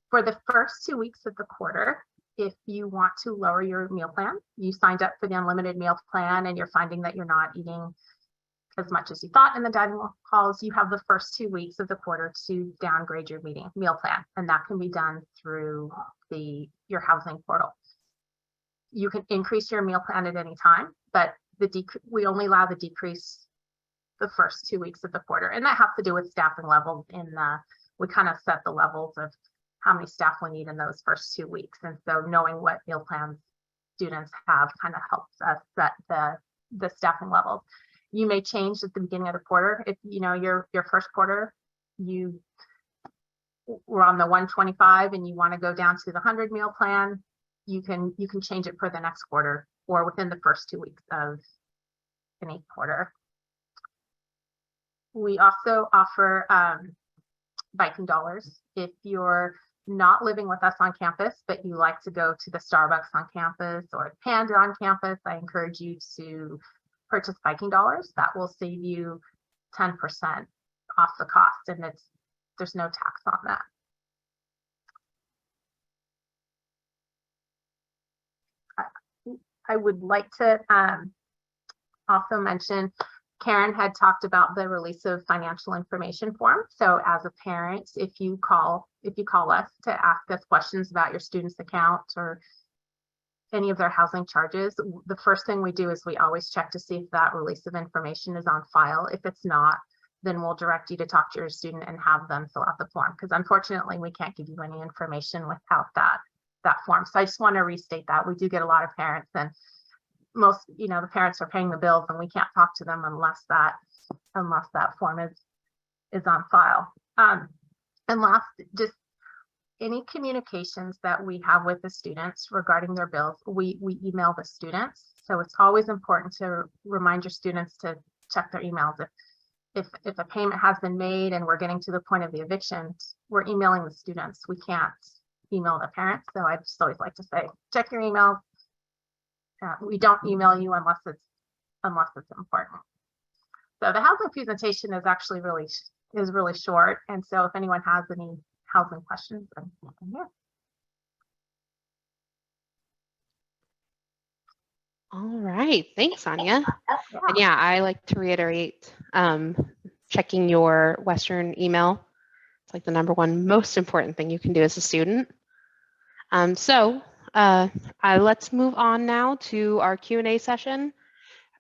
For the first 2 weeks of the quarter, if you want to lower your meal plan, you signed up for the unlimited meal plan and you're finding that you're not eating as much as you thought in the dining halls, you have the first 2 weeks of the quarter to downgrade your meal plan, and that can be done through your housing portal. You can increase your meal plan at any time, but we only allow the decrease the first 2 weeks of the quarter, and that has to do with staffing levels. We kind of set the levels of how many staff we need in those first 2 weeks, and so knowing what meal plans students have kind of helps us set the staffing levels. You may change at the beginning of the quarter. If your first quarter, you we're on the 125 and you want to go down to the 100 meal plan, you can change it for the next quarter or within the first 2 weeks of any quarter. We also offer biking dollars. If you're not living with us on campus, but you like to go to the Starbucks on campus or Panda on campus, I encourage you to purchase biking dollars. That will save you 10% off the cost, and there's no tax on that. I would like to also mention, Karen had talked about the release of financial information form. So as a parent, if you call us to ask us questions about your student's account or any of their housing charges, the first thing we do is we always check to see if that release of information is on file. If it's not, then we'll direct you to talk to your student and have them fill out the form, because unfortunately we can't give you any information without that form. So I just want to restate that. We do get a lot of parents, and most, the parents are paying the bills and we can't talk to them unless that form is on file. And last, just any communications that we have with the students regarding their bills, we email the students. So it's always important to remind your students to check their emails. If a payment has been made and we're getting to the point of the eviction, we're emailing the students. We can't email the parents. So I just always like to say, check your emails. We don't email you unless it's important. So the housing presentation is actually really short. And so if anyone has any housing questions, then I'm here. All right, thanks, Anya. Yeah. And yeah, I like to reiterate, checking your Western email. It's like the #1 most important thing you can do as a student. Let's move on now to our Q&A session.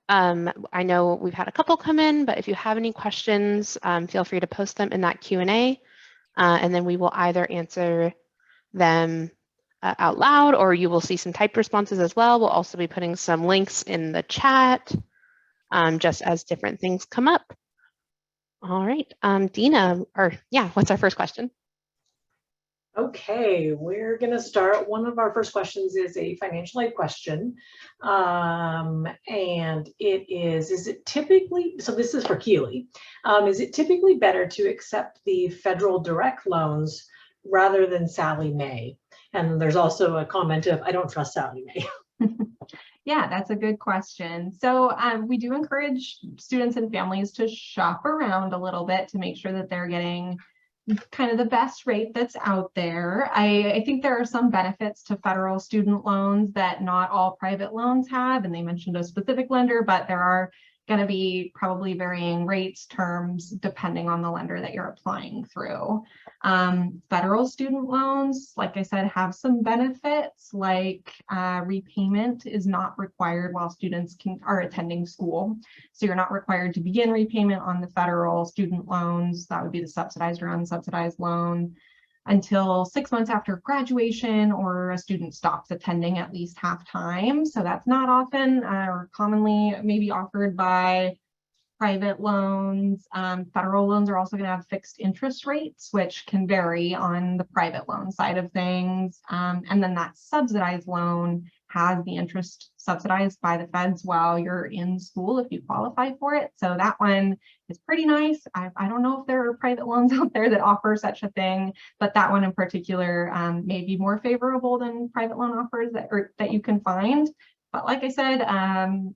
I know we've had a couple come in, but if you have any questions, feel free to post them in that Q&A, and then we will either answer them out loud, or you will see some typed responses as well. We'll also be putting some links in the chat just as different things come up. All right, Dina, what's our first question? Okay, we're going to start. One of our first questions is a financial aid question. And it is it typically, so this is for Keely, is it typically better to accept the federal direct loans rather than Sallie Mae? And there's also a comment of, I don't trust Sallie Mae. Yeah, that's a good question. So we do encourage students and families to shop around a little bit to make sure that they're getting kind of the best rate that's out there. I think there are some benefits to federal student loans that not all private loans have, and they mentioned a specific lender, but there are going to be probably varying rates, terms, depending on the lender that you're applying through. Federal student loans, like I said, have some benefits, like repayment is not required while students are attending school. So you're not required to begin repayment on the federal student loans. That would be the subsidized or unsubsidized loan until 6 months after graduation, or a student stops attending at least half time. So that's not often or commonly maybe offered by private loans. Federal loans are also going to have fixed interest rates, which can vary on the private loan side of things. And then that subsidized loan has the interest subsidized by the feds while you're in school if you qualify for it. So that one is pretty nice. I don't know if there are private loans out there that offer such a thing, but that one in particular may be more favorable than private loan offers that you can find. But like I said,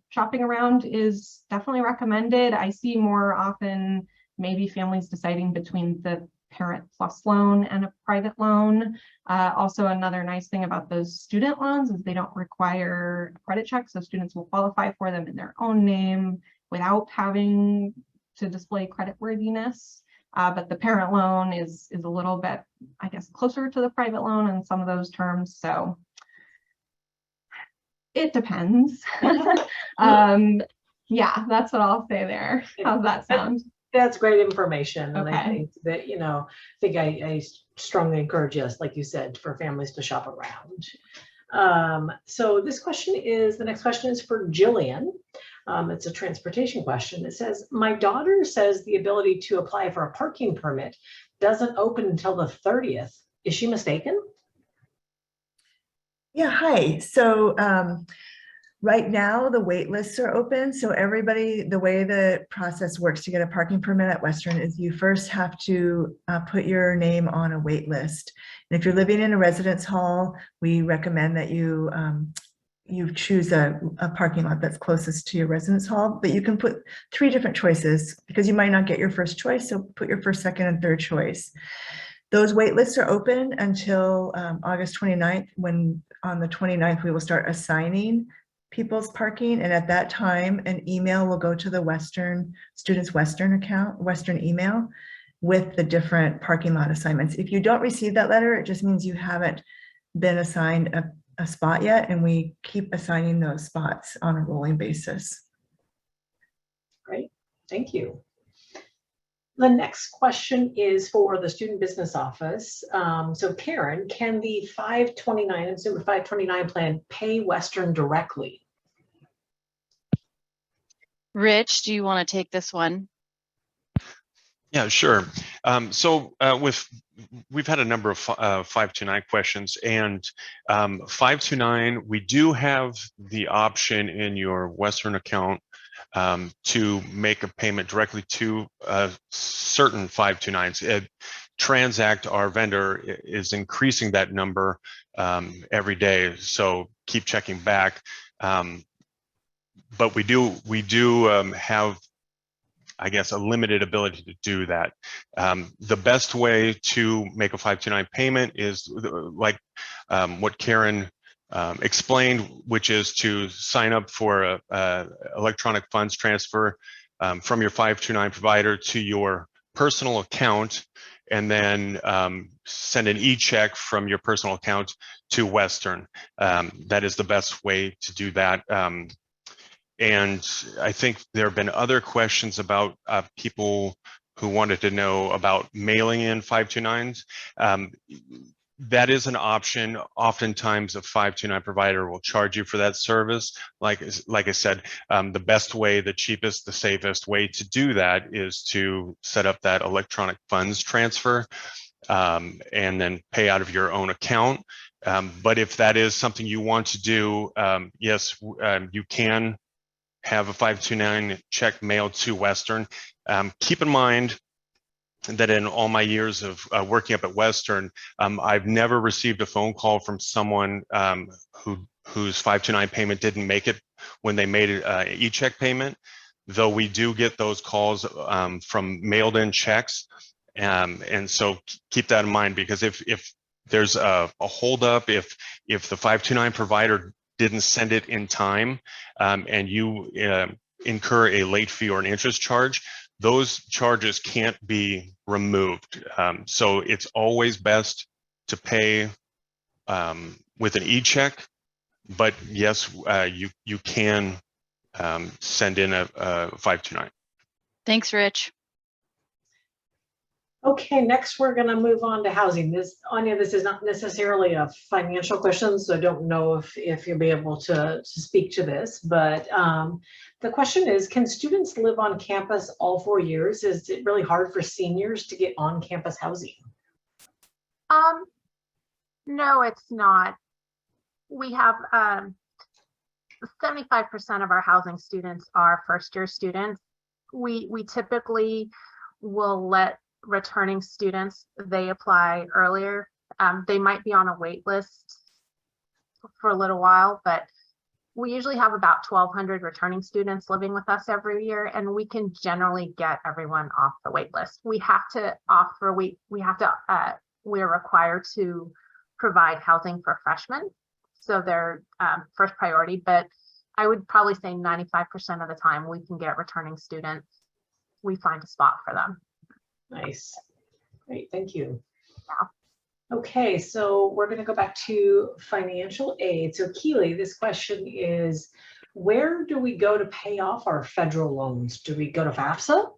shopping around is definitely recommended. I see more often maybe families deciding between the Parent Plus loan and a private loan. Also, another nice thing about those student loans is they don't require a credit check, so students will qualify for them in their own name without having to display creditworthiness. But the parent loan is a little bit, I guess, closer to the private loan in some of those terms. So it depends. Yeah, that's what I'll say there. How's that sound? That's great information. And Okay. I think that, I strongly encourage us, like you said, for families to shop around. So the next question is for Jillian. It's a transportation question. It says, my daughter says the ability to apply for a parking permit doesn't open until the 30th. Is she mistaken? Yeah, hi. So right now the wait lists are open. So everybody, the way the process works to get a parking permit at Western is you first have to put your name on a wait list. And if you're living in a residence hall, we recommend that you choose a parking lot that's closest to your residence hall, but you can put 3 different choices because you might not get your first choice. So put your first, second, and third choice. Those wait lists are open until August 29th, when on the 29th, we will start assigning people's parking. And at that time, an email will go to the students' Western account, Western email, with the different parking lot assignments. If you don't receive that letter, it just means you haven't been assigned a spot yet, and we keep assigning those spots on a rolling basis. Great, thank you. The next question is for the Student Business Office. So Karen, can the 529, I'm assuming 529 plan pay Western directly? Rich, do you want to take this one? Yeah, sure. We've had a number of 529 questions, and 529, we do have the option in your Western account to make a payment directly to certain 529s. Transact, our vendor, is increasing that number every day, so keep checking back. But we do have, I guess, a limited ability to do that. The best way to make a 529 payment is like what Karen explained, which is to sign up for a electronic funds transfer from your 529 provider to your personal account, and then send an e-check from your personal account to Western. That is the best way to do that. And I think there have been other questions about people who wanted to know about mailing in 529s. That is an option. Oftentimes a 529 provider will charge you for that service. Like I said, the best way, the cheapest, the safest way to do that is to set up that electronic funds transfer and then pay out of your own account. But if that is something you want to do, yes, you can have a 529 check mailed to Western. Keep in mind that in all my years of working up at Western, I've never received a phone call from someone whose 529 payment didn't make it when they made an e-check payment, though we do get those calls from mailed in checks. And so keep that in mind, because if there's a holdup, if the 529 provider didn't send it in time, and you incur a late fee or an interest charge, those charges can't be removed. So it's always best to pay with an e-check, but yes, you can send in a 529. Thanks, Rich. Okay, next we're going to move on to housing. Anya, this is not necessarily a financial question, so I don't know if you'll be able to speak to this, but the question is, can students live on campus all 4 years? Is it really hard for seniors to get on-campus housing? No, it's not. We have 75% of our housing students are first-year students. We typically will let returning students, they apply earlier. They might be on a wait list for a little while, but we usually have about 1,200 returning students living with us every year, and we can generally get everyone off the wait list. We have to offer, we're required to provide housing for freshmen, so they're first priority, but I would probably say 95% of the time we can get returning students, we find a spot for them. Nice. Great, thank you. Yeah. Okay, so we're going to go back to financial aid. So Keely, this question is, where do we go to pay off our federal loans? Do we go to FAFSA?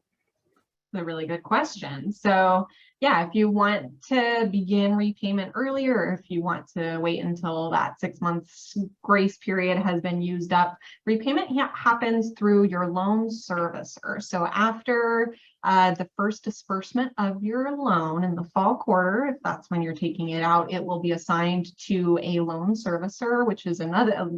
a really good question. So yeah, if you want to begin repayment earlier, or if you want to wait until that 6 months grace period has been used up, repayment happens through your loan servicer. So after the first disbursement of your loan in the fall quarter, if that's when you're taking it out, it will be assigned to a loan servicer, which is a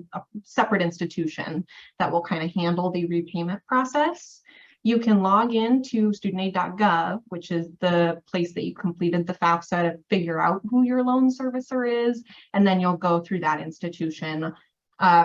separate institution that will kind of handle the repayment process. You can log in to studentaid.gov, which is the place that you completed the FAFSA to figure out who your loan servicer is, and then you'll go through that institution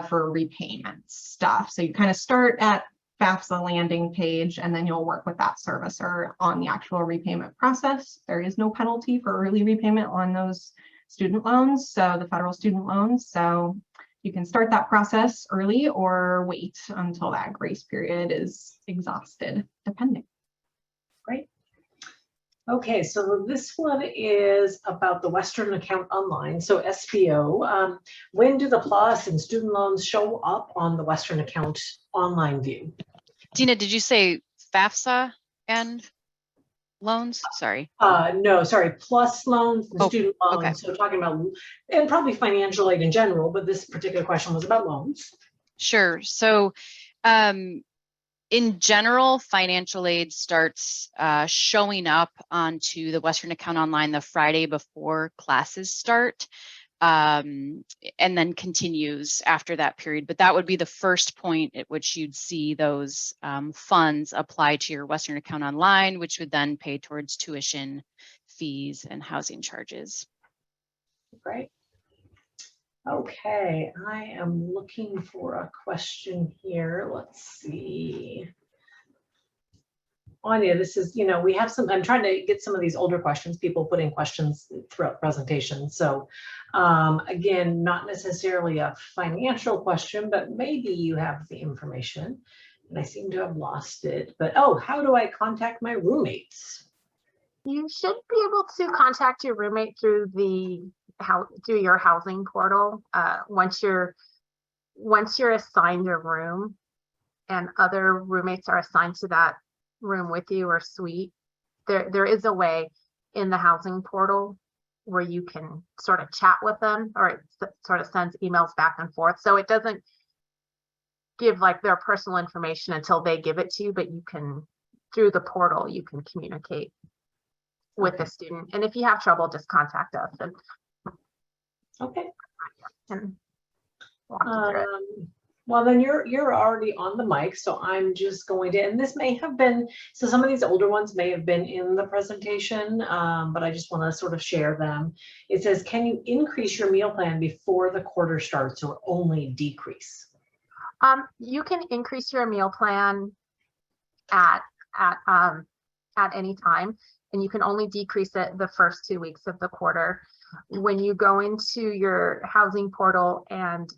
for repayment stuff. So you kind of start at FAFSA landing page, and then you'll work with that servicer on the actual repayment process. There is no penalty for early repayment on those student loans, so the federal student loans. So you can start that process early or wait until that grace period is exhausted, depending. Great. Okay, so this one is about the Western Account Online, so SBO. When do the PLUS and student loans show up on the Western Account Online view? Dina, did you say FAFSA and loans? Sorry. No, sorry, PLUS loans and Oh, student loans. okay. So talking about, and probably financial aid in general, but this particular question was about loans. Sure. So in general, financial aid starts showing up onto the Western Account Online the Friday before classes start, and then continues after that period. But that would be the first point at which you'd see those funds apply to your Western Account Online, which would then pay towards tuition, fees, and housing charges. Great. Okay, I am looking for a question here. Let's see. Anya, this is, we have some, I'm trying to get some of these older questions, people put in questions throughout the presentation. So again, not necessarily a financial question, but maybe you have the information and I seem to have lost it, but oh, how do I contact my roommates? You should be able to contact your roommate through your housing portal. Once you're assigned a room and other roommates are assigned to that room with you or suite, there is a way in the housing portal where you can sort of chat with them, or it sort of sends emails back and forth. So it doesn't give like their personal information until they give it to you, but you can, through the portal, you can communicate with the student. And if you have trouble, just contact us. And okay. And walk you through it. Well, then you're already on the mic, so I'm just going to, and this may have been, so some of these older ones may have been in the presentation, but I just want to sort of share them. It says, can you increase your meal plan before the quarter starts or only decrease? You can increase your meal plan at any time, and you can only decrease it the first 2 weeks of the quarter. When you go into your housing portal and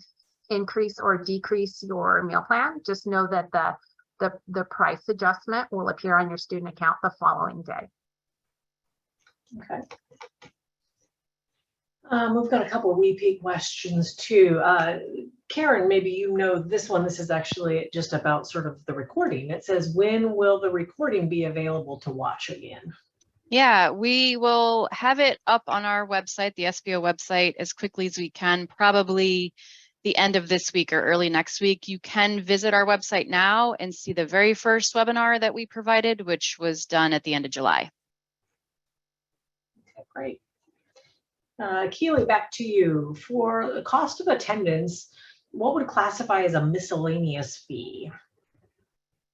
increase or decrease your meal plan, just know that the price adjustment will appear on your student account the following day. Okay. We've got a couple of repeat questions too. Karen, maybe you know this one. This is actually just about sort of the recording. It says, when will the recording be available to watch again? Yeah, we will have it up on our website, the SBO website, as quickly as we can, probably the end of this week or early next week. You can visit our website now and see the very first webinar that we provided, which was done at the end of July. Okay, great. Keely, back to you. For the cost of attendance, what would classify as a miscellaneous fee?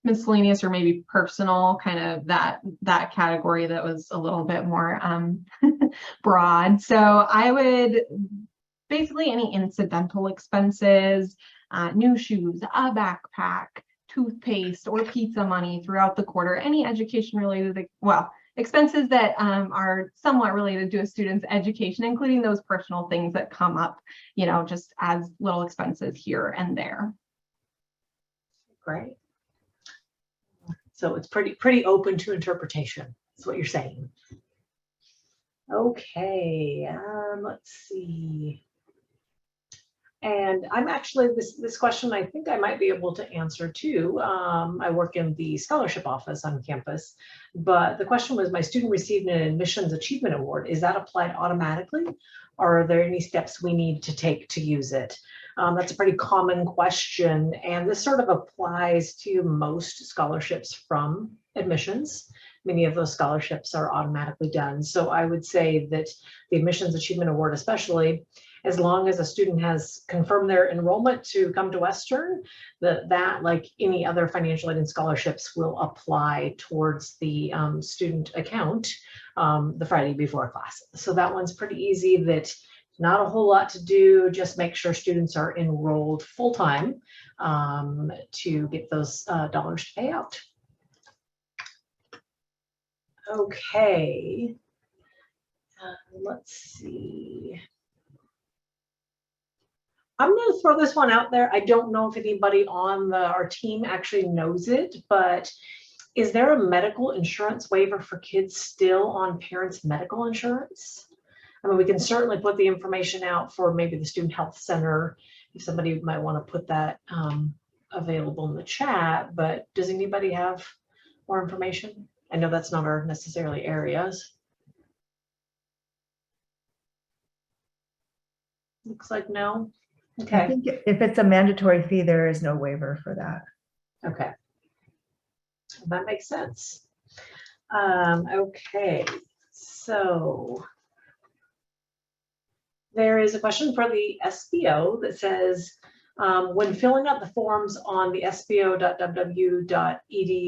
Miscellaneous or maybe personal, kind of that category that was a little bit more broad. So I would basically any incidental expenses, new shoes, a backpack, toothpaste, or pizza money throughout the quarter, any education related, well, expenses that are somewhat related to a student's education, including those personal things that come up, just as little expenses here and there. Great. So it's pretty open to interpretation, is what you're saying. Okay, let's see. And I'm actually, this question, I think I might be able to answer too. I work in the scholarship office on campus, but the question was, my student received an admissions achievement award. Is that applied automatically? Or are there any steps we need to take to use it? That's a pretty common question. And this sort of applies to most scholarships from admissions. Many of those scholarships are automatically done. So I would say that the admissions achievement award, especially, as long as a student has confirmed their enrollment to come to Western, that like any other financial aid and scholarships will apply towards the student account the Friday before class. So that one's pretty easy. That not a whole lot to do, just make sure students are enrolled full-time to get those dollars to pay out. Okay, let's see. I'm going to throw this one out there. I don't know if anybody on our team actually knows it, but is there a medical insurance waiver for kids still on parents' medical insurance? I mean, we can certainly put the information out for maybe the student health center if somebody might want to put that available in the chat, but does anybody have more information? I know that's not our necessarily areas. Looks like no. I Okay. think if it's a mandatory fee, there is no waiver for that. Okay. That makes sense. Okay. So there is a question for the SBO that says, when filling out the forms on the sbo.wwu.edu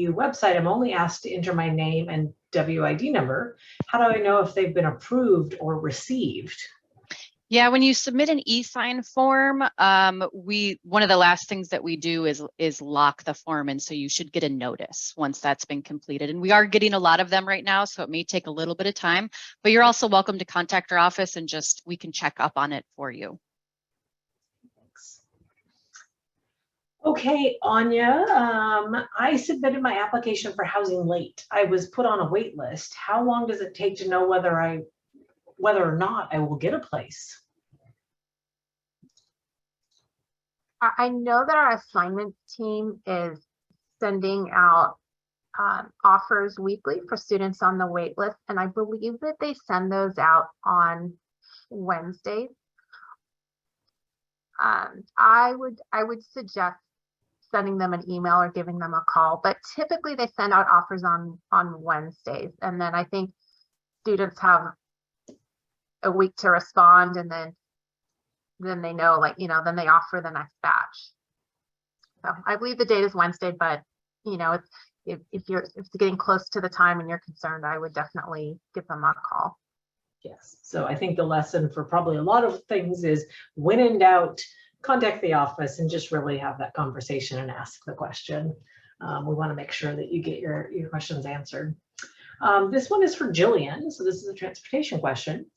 website, I'm only asked to enter my name and WID number. How do I know if they've been approved or received? Yeah, when you submit an e-sign form, one of the last things that we do is lock the form, and so you should get a notice once that's been completed. And we are getting a lot of them right now, so it may take a little bit of time, but you're also welcome to contact our office and we can check up on it for you. Thanks. Okay, Anya, I submitted my application for housing late. I was put on a wait list. How long does it take to know whether or not I will get a place? I know that our assignments team is sending out offers weekly for students on the wait list, and I believe that they send those out on Wednesdays. I would suggest sending them an email or giving them a call, but typically they send out offers on Wednesdays, and then I think students have a week to respond, and then they know, like, then they offer the next batch. So I believe the date is Wednesday, but if it's getting close to the time and you're concerned, I would definitely give them a call. Yes. So I think the lesson for probably a lot of things is, when in doubt, contact the office and just really have that conversation and ask the question. We want to make sure that you get your questions answered. This one is for Jillian. So this is a transportation question.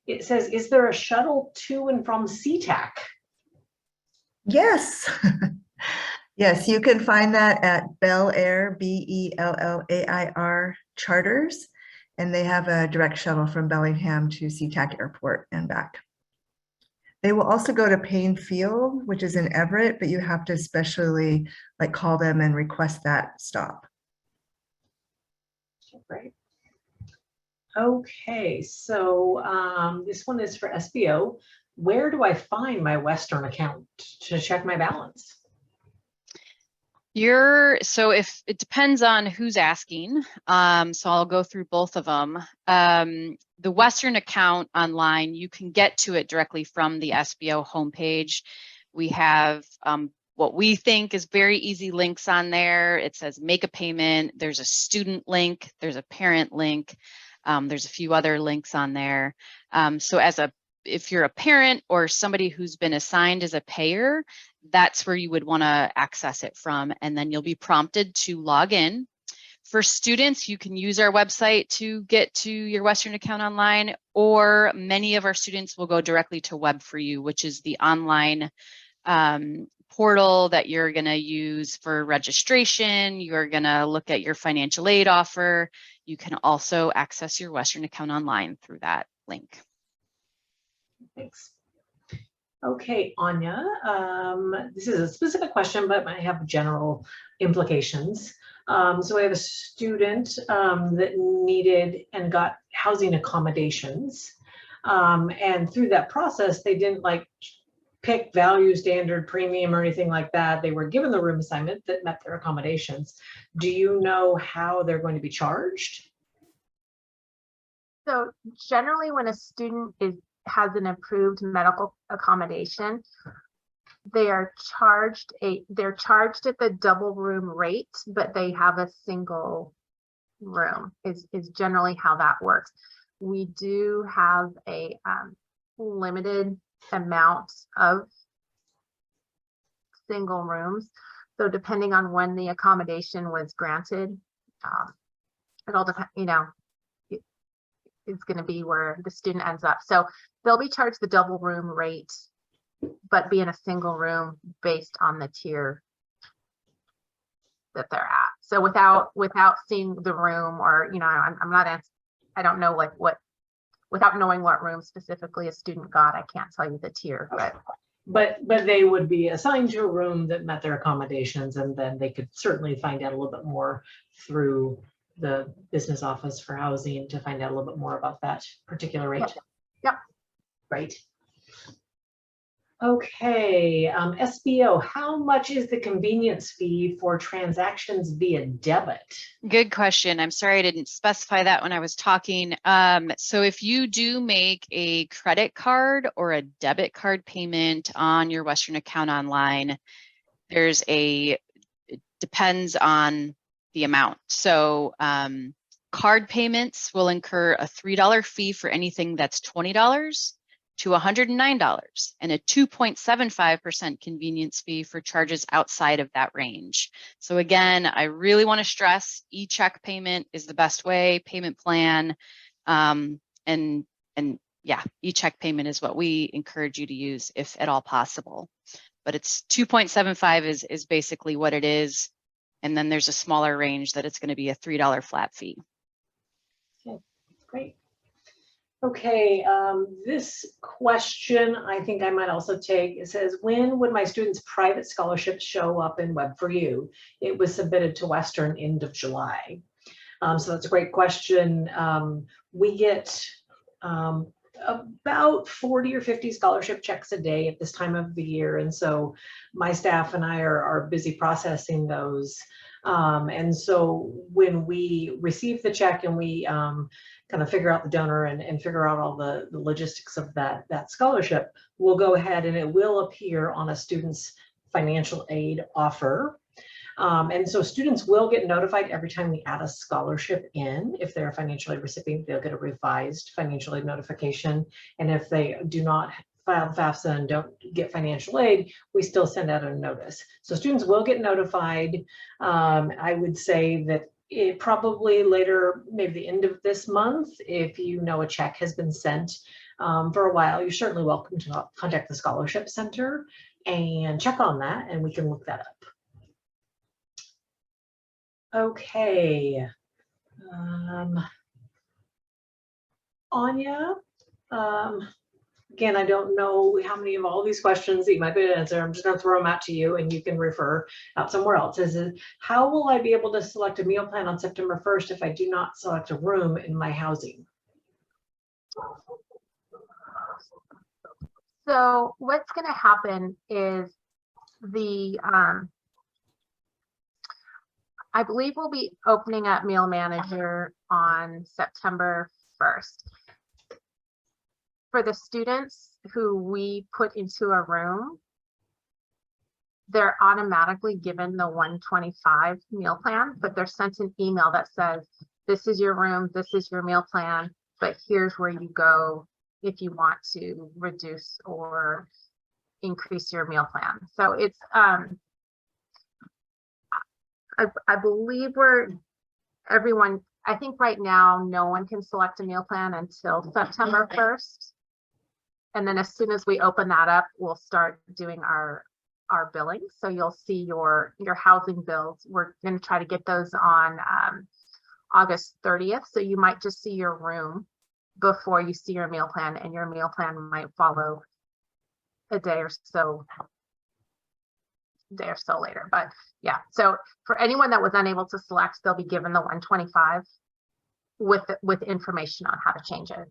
It says, is there a shuttle to and from SeaTac? Yes. Yes, you can find that at Bel Air, BELLAIR Charters, and they have a direct shuttle from Bellingham to SeaTac Airport and back. They will also go to Payne Field, which is in Everett, but you have to especially call them and request that stop. Great. Okay, so this one is for SBO. Where do I find my Western account to check my balance? So if it depends on who's asking, so I'll go through both of them. The Western account online, you can get to it directly from the SBO homepage. We have what we think is very easy links on there. It says make a payment. There's a student link. There's a parent link. There's a few other links on there. So if you're a parent or somebody who's been assigned as a payer, that's where you would want to access it from, and then you'll be prompted to log in. For students, you can use our website to get to your Western account online, or many of our students will go directly to Web for You, which is the online portal that you're going to use for registration. You're going to look at your financial aid offer. You can also access your Western account online through that link. Thanks. Okay, Anya, this is a specific question, but might have general implications. So I have a student that needed and got housing accommodations. And through that process, they didn't like pick value, standard, premium, or anything like that. They were given the room assignment that met their accommodations. Do you know how they're going to be charged? So generally when a student has an approved medical accommodation, they're charged at the double room rate, but they have a single room is generally how that works. We do have a limited amount of single rooms. So depending on when the accommodation was granted, it all depends, you know, it's going to be where the student ends up. So they'll be charged the double room rate, but be in a single room based on the tier that they're at. So without seeing the room, or, you know, I'm not, I don't know like what, without knowing what room specifically a student got, I can't tell you the tier, but they would be assigned to a room that met their accommodations, and then they could certainly find out a little bit more through the business office for housing to find out a little bit more about that particular rate. Yep. Right. Okay, SBO, how much is the convenience fee for transactions via debit? Good question. I'm sorry I didn't specify that when I was talking. So if you do make a credit card or a debit card payment on your Western account online, it depends on the amount. So card payments will incur a $3 fee for anything that's $20 to $109, and a 2.75% convenience fee for charges outside of that range. So again, I really want to stress e-check payment is the best way, payment plan, and yeah, e-check payment is what we encourage you to use if at all possible. But it's 2.75 is basically what it is. And then there's a smaller range that it's going to be a $3 flat fee. Okay, great. Okay, this question I think I might also take. It says, when would my students' private scholarships show up in Web4U? It was submitted to Western end of July. So that's a great question. We get about 40 or 50 scholarship checks a day at this time of the year. And so my staff and I are busy processing those. And so when we receive the check and we kind of figure out the donor and figure out all the logistics of that scholarship, we'll go ahead and it will appear on a student's financial aid offer. And so students will get notified every time we add a scholarship in. If they're a financial aid recipient, they'll get a revised financial aid notification. And if they do not file FAFSA and don't get financial aid, we still send out a notice. So students will get notified. I would say that it probably later, maybe the end of this month, if you know a check has been sent for a while, you're certainly welcome to contact the Scholarship Center and check on that, and we can look that up. Okay. Anya, again, I don't know how many of all these questions that you might be able to answer. I'm just going to throw them out to you and you can refer out somewhere else. How will I be able to select a meal plan on September 1st if I do not select a room in my housing? So what's going to happen is I believe we'll be opening up Meal Manager on September 1st. For the students who we put into a room, they're automatically given the 125 meal plan, but they're sent an email that says, this is your room, this is your meal plan, but here's where you go if you want to reduce or increase your meal plan. So it's, I believe I think right now, no one can select a meal plan until September 1st. And then as soon as we open that up, we'll start doing our billing. So you'll see your housing bills. We're going to try to get those on August 30th. So you might just see your room before you see your meal plan, and your meal plan might follow a day or so later. But yeah, so for anyone that was unable to select, they'll be given the 125 with information on how to change it.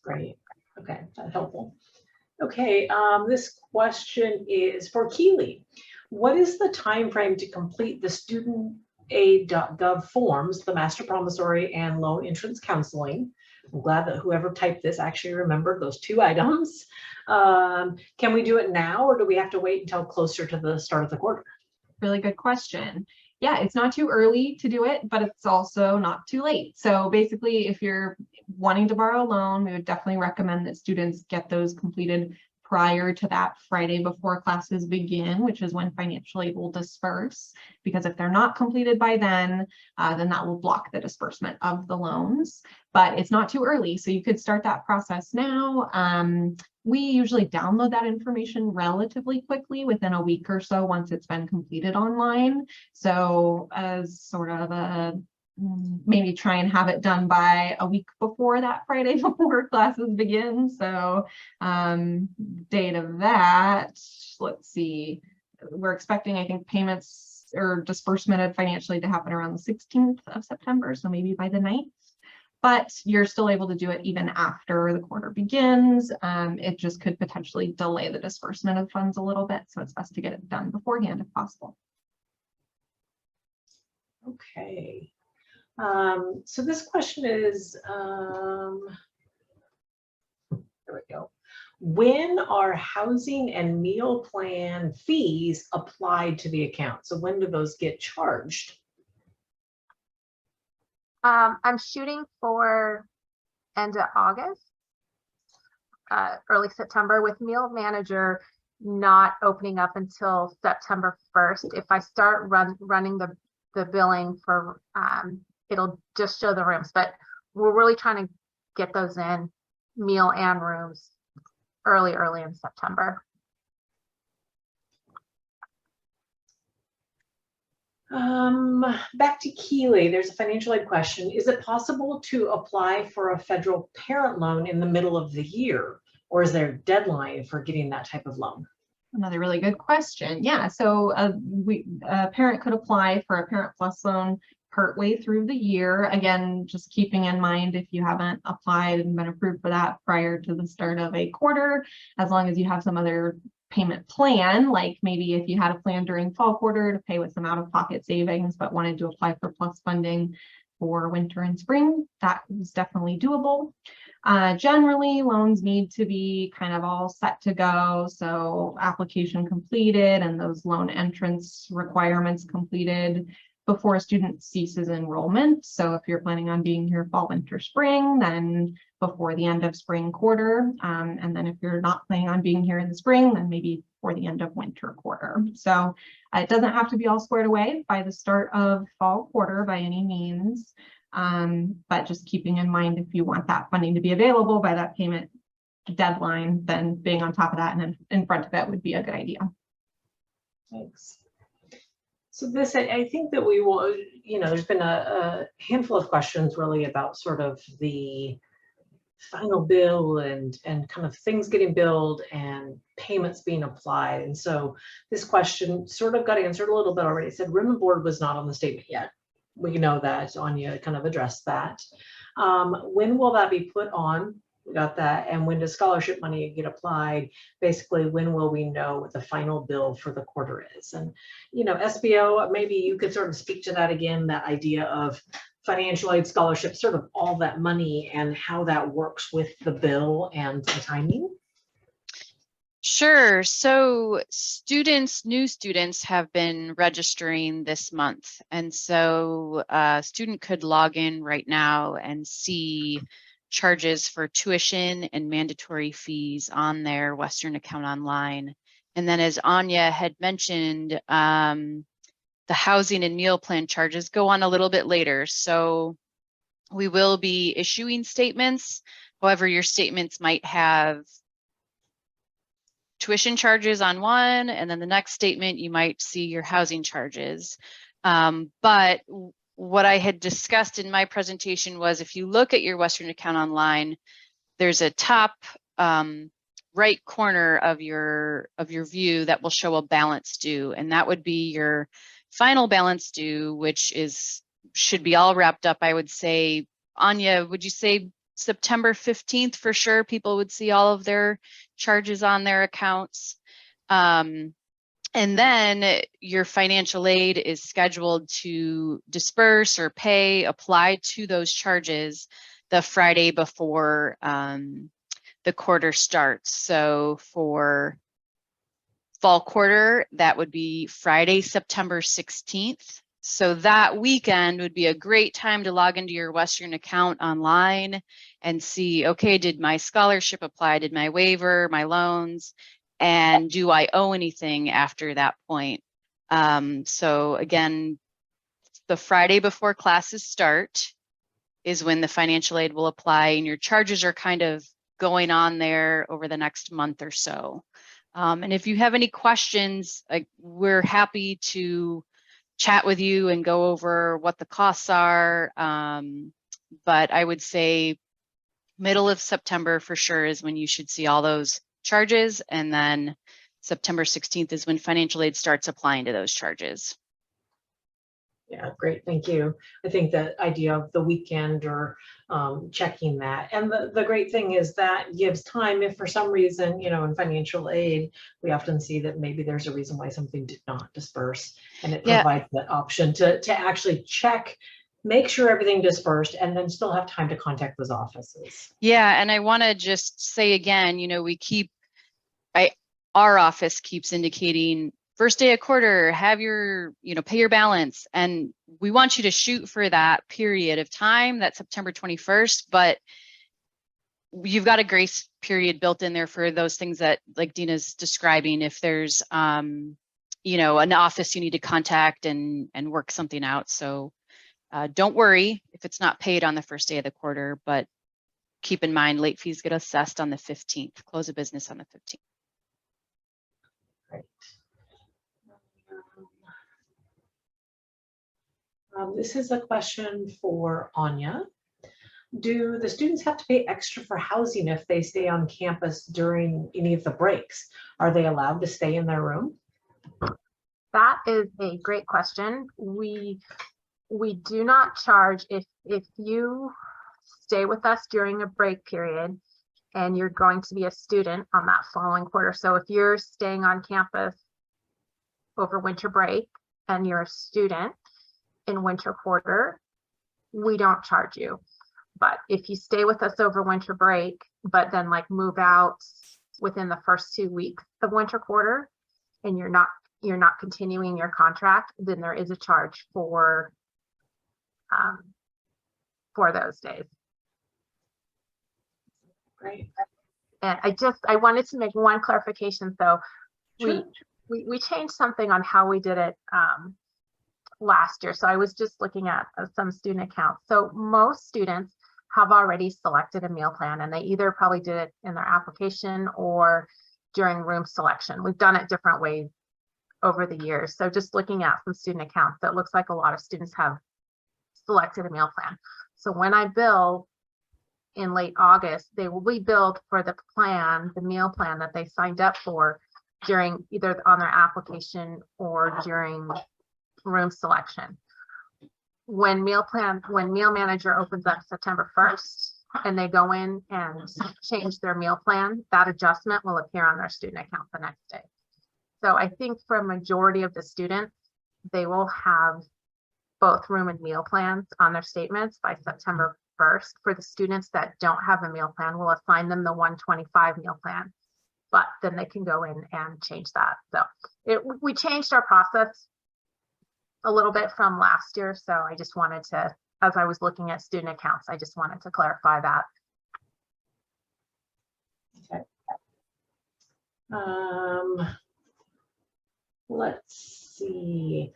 Great. Okay, that's helpful. Okay, this question is for Keely. What is the time frame to complete the studentaid.gov forms, the master promissory and loan entrance counseling? I'm glad that whoever typed this actually remembered those two items. Can we do it now, or do we have to wait until closer to the start of the quarter? Really good question. Yeah, it's not too early to do it, but it's also not too late. So basically, if you're wanting to borrow a loan, we would definitely recommend that students get those completed prior to that Friday before classes begin, which is when financial aid will disperse. Because if they're not completed by then that will block the disbursement of the loans. But it's not too early, so you could start that process now. We usually download that information relatively quickly within a week or so once it's been completed online. So as sort of a maybe try and have it done by a week before that Friday before classes begin. So date of that, let's see, we're expecting, I think, payments or disbursement of financial aid to happen around the 16th of September. So maybe by the 9th. But you're still able to do it even after the quarter begins. It just could potentially delay the disbursement of funds a little bit. So it's best to get it done beforehand if possible. Okay. So this question is, there we go. When are housing and meal plan fees applied to the account? So when do those get charged? I'm shooting for end of August, early September, with Meal Manager not opening up until September 1st. If I start running the billing for, it'll just show the rooms, but we're really trying to get those in, meal and rooms, early in September. Back to Keely, there's a financial aid question. Is it possible to apply for a federal parent loan in the middle of the year, or is there a deadline for getting that type of loan? Another really good question. Yeah, so a parent could apply for a Parent Plus loan partway through the year. Again, just keeping in mind if you haven't applied and been approved for that prior to the start of a quarter, as long as you have some other payment plan, like maybe if you had a plan during fall quarter to pay with some out-of-pocket savings, but wanted to apply for plus funding for winter and spring, that is definitely doable. Generally, loans need to be kind of all set to go. So application completed and those loan entrance requirements completed before a student ceases enrollment. So if you're planning on being here fall, winter, spring, then before the end of spring quarter. And then if you're not planning on being here in the spring, then maybe for the end of winter quarter. So it doesn't have to be all squared away by the start of fall quarter by any means. But just keeping in mind, if you want that funding to be available by that payment deadline, then being on top of that and in front of it would be a good idea. Thanks. So this, I think that we will, there's been a handful of questions really about sort of the final bill and kind of things getting billed and payments being applied. And so this question sort of got answered a little bit already. It said room and board was not on the statement yet. We know that. Anya kind of addressed that. When will that be put on? We got that. And when does scholarship money get applied? Basically, when will we know what the final bill for the quarter is? And, SBO, maybe you could sort of speak to that again, that idea of financial aid scholarship, sort of all that money and how that works with the bill and the timing. Sure. So new students have been registering this month. And so a student could log in right now and see charges for tuition and mandatory fees on their Western account online. And then as Anya had mentioned, the housing and meal plan charges go on a little bit later. So we will be issuing statements. However, your statements might have tuition charges on one, and then the next statement, you might see your housing charges. But what I had discussed in my presentation was if you look at your Western account online, there's a top right corner of your view that will show a balance due, and that would be your final balance due, which should be all wrapped up. I would say, Anya, would you say September 15th for sure? People would see all of their charges on their accounts. And then your financial aid is scheduled to disperse or apply to those charges the Friday before the quarter starts. So for fall quarter, that would be Friday, September 16th. So that weekend would be a great time to log into your Western account online and see, okay, did my scholarship apply? Did my waiver, my loans? And do I owe anything after that point? So again, the Friday before classes start is when the financial aid will apply, and your charges are kind of going on there over the next month or so. And if you have any questions, we're happy to chat with you and go over what the costs are. But I would say middle of September for sure is when you should see all those charges, and then September 16th is when financial aid starts applying to those charges. Yeah, great, thank you. I think that idea of the weekend or checking that. And the great thing is that gives time if for some reason, in financial aid, we often see that maybe there's a reason why something did not disperse. And it provides that option to actually check, make sure everything dispersed, and then still have time to contact those offices. Yeah, and I want to just say again, our office keeps indicating first day of quarter, have your, pay your balance. And we want you to shoot for that period of time, that September 21st, but you've got a grace period built in there for those things that, like Dina's describing, if there's, an office you need to contact and work something out. So don't worry if it's not paid on the first day of the quarter, but keep in mind, late fees get assessed on the 15th, close of business on the 15th. Right. This is a question for Anya. Do the students have to pay extra for housing if they stay on campus during any of the breaks? Are they allowed to stay in their room? That is a great question. We do not charge if you stay with us during a break period and you're going to be a student on that following quarter. So if you're staying on campus over winter break and you're a student in winter quarter, we don't charge you. But if you stay with us over winter break, but then move out within the first 2 weeks of winter quarter and you're not continuing your contract, then there is a charge for those days. Great. And I wanted to make one clarification. So Sure. we changed something on how we did it last year. So I was just looking at some student accounts. So most students have already selected a meal plan, and they either probably did it in their application or during room selection. We've done it different ways over the years. So just looking at some student accounts, that looks like a lot of students have selected a meal plan. So when I bill in late August, they will be billed for the meal plan that they signed up for during either on their application or during room selection. When meal manager opens up September 1st and they go in and change their meal plan, that adjustment will appear on their student account the next day. So I think for a majority of the students, they will have both room and meal plans on their statements by September 1st. For the students that don't have a meal plan, we'll assign them the 125 meal plan, but then they can go in and change that. So we changed our process a little bit from last year. So I just wanted to, as I was looking at student accounts, I just wanted to clarify that. Okay. Let's see.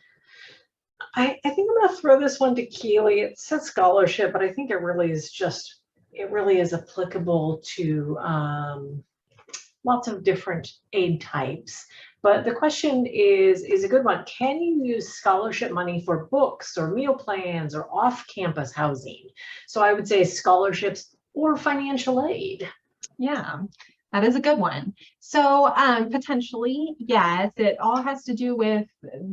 I think I'm going to throw this one to Keely. It says scholarship, but I think it really is applicable to lots of different aid types. But the question is a good one. Can you use scholarship money for books or meal plans or off-campus housing? So I would say scholarships or financial aid. Yeah. That is a good one. So potentially, yes, it all has to do with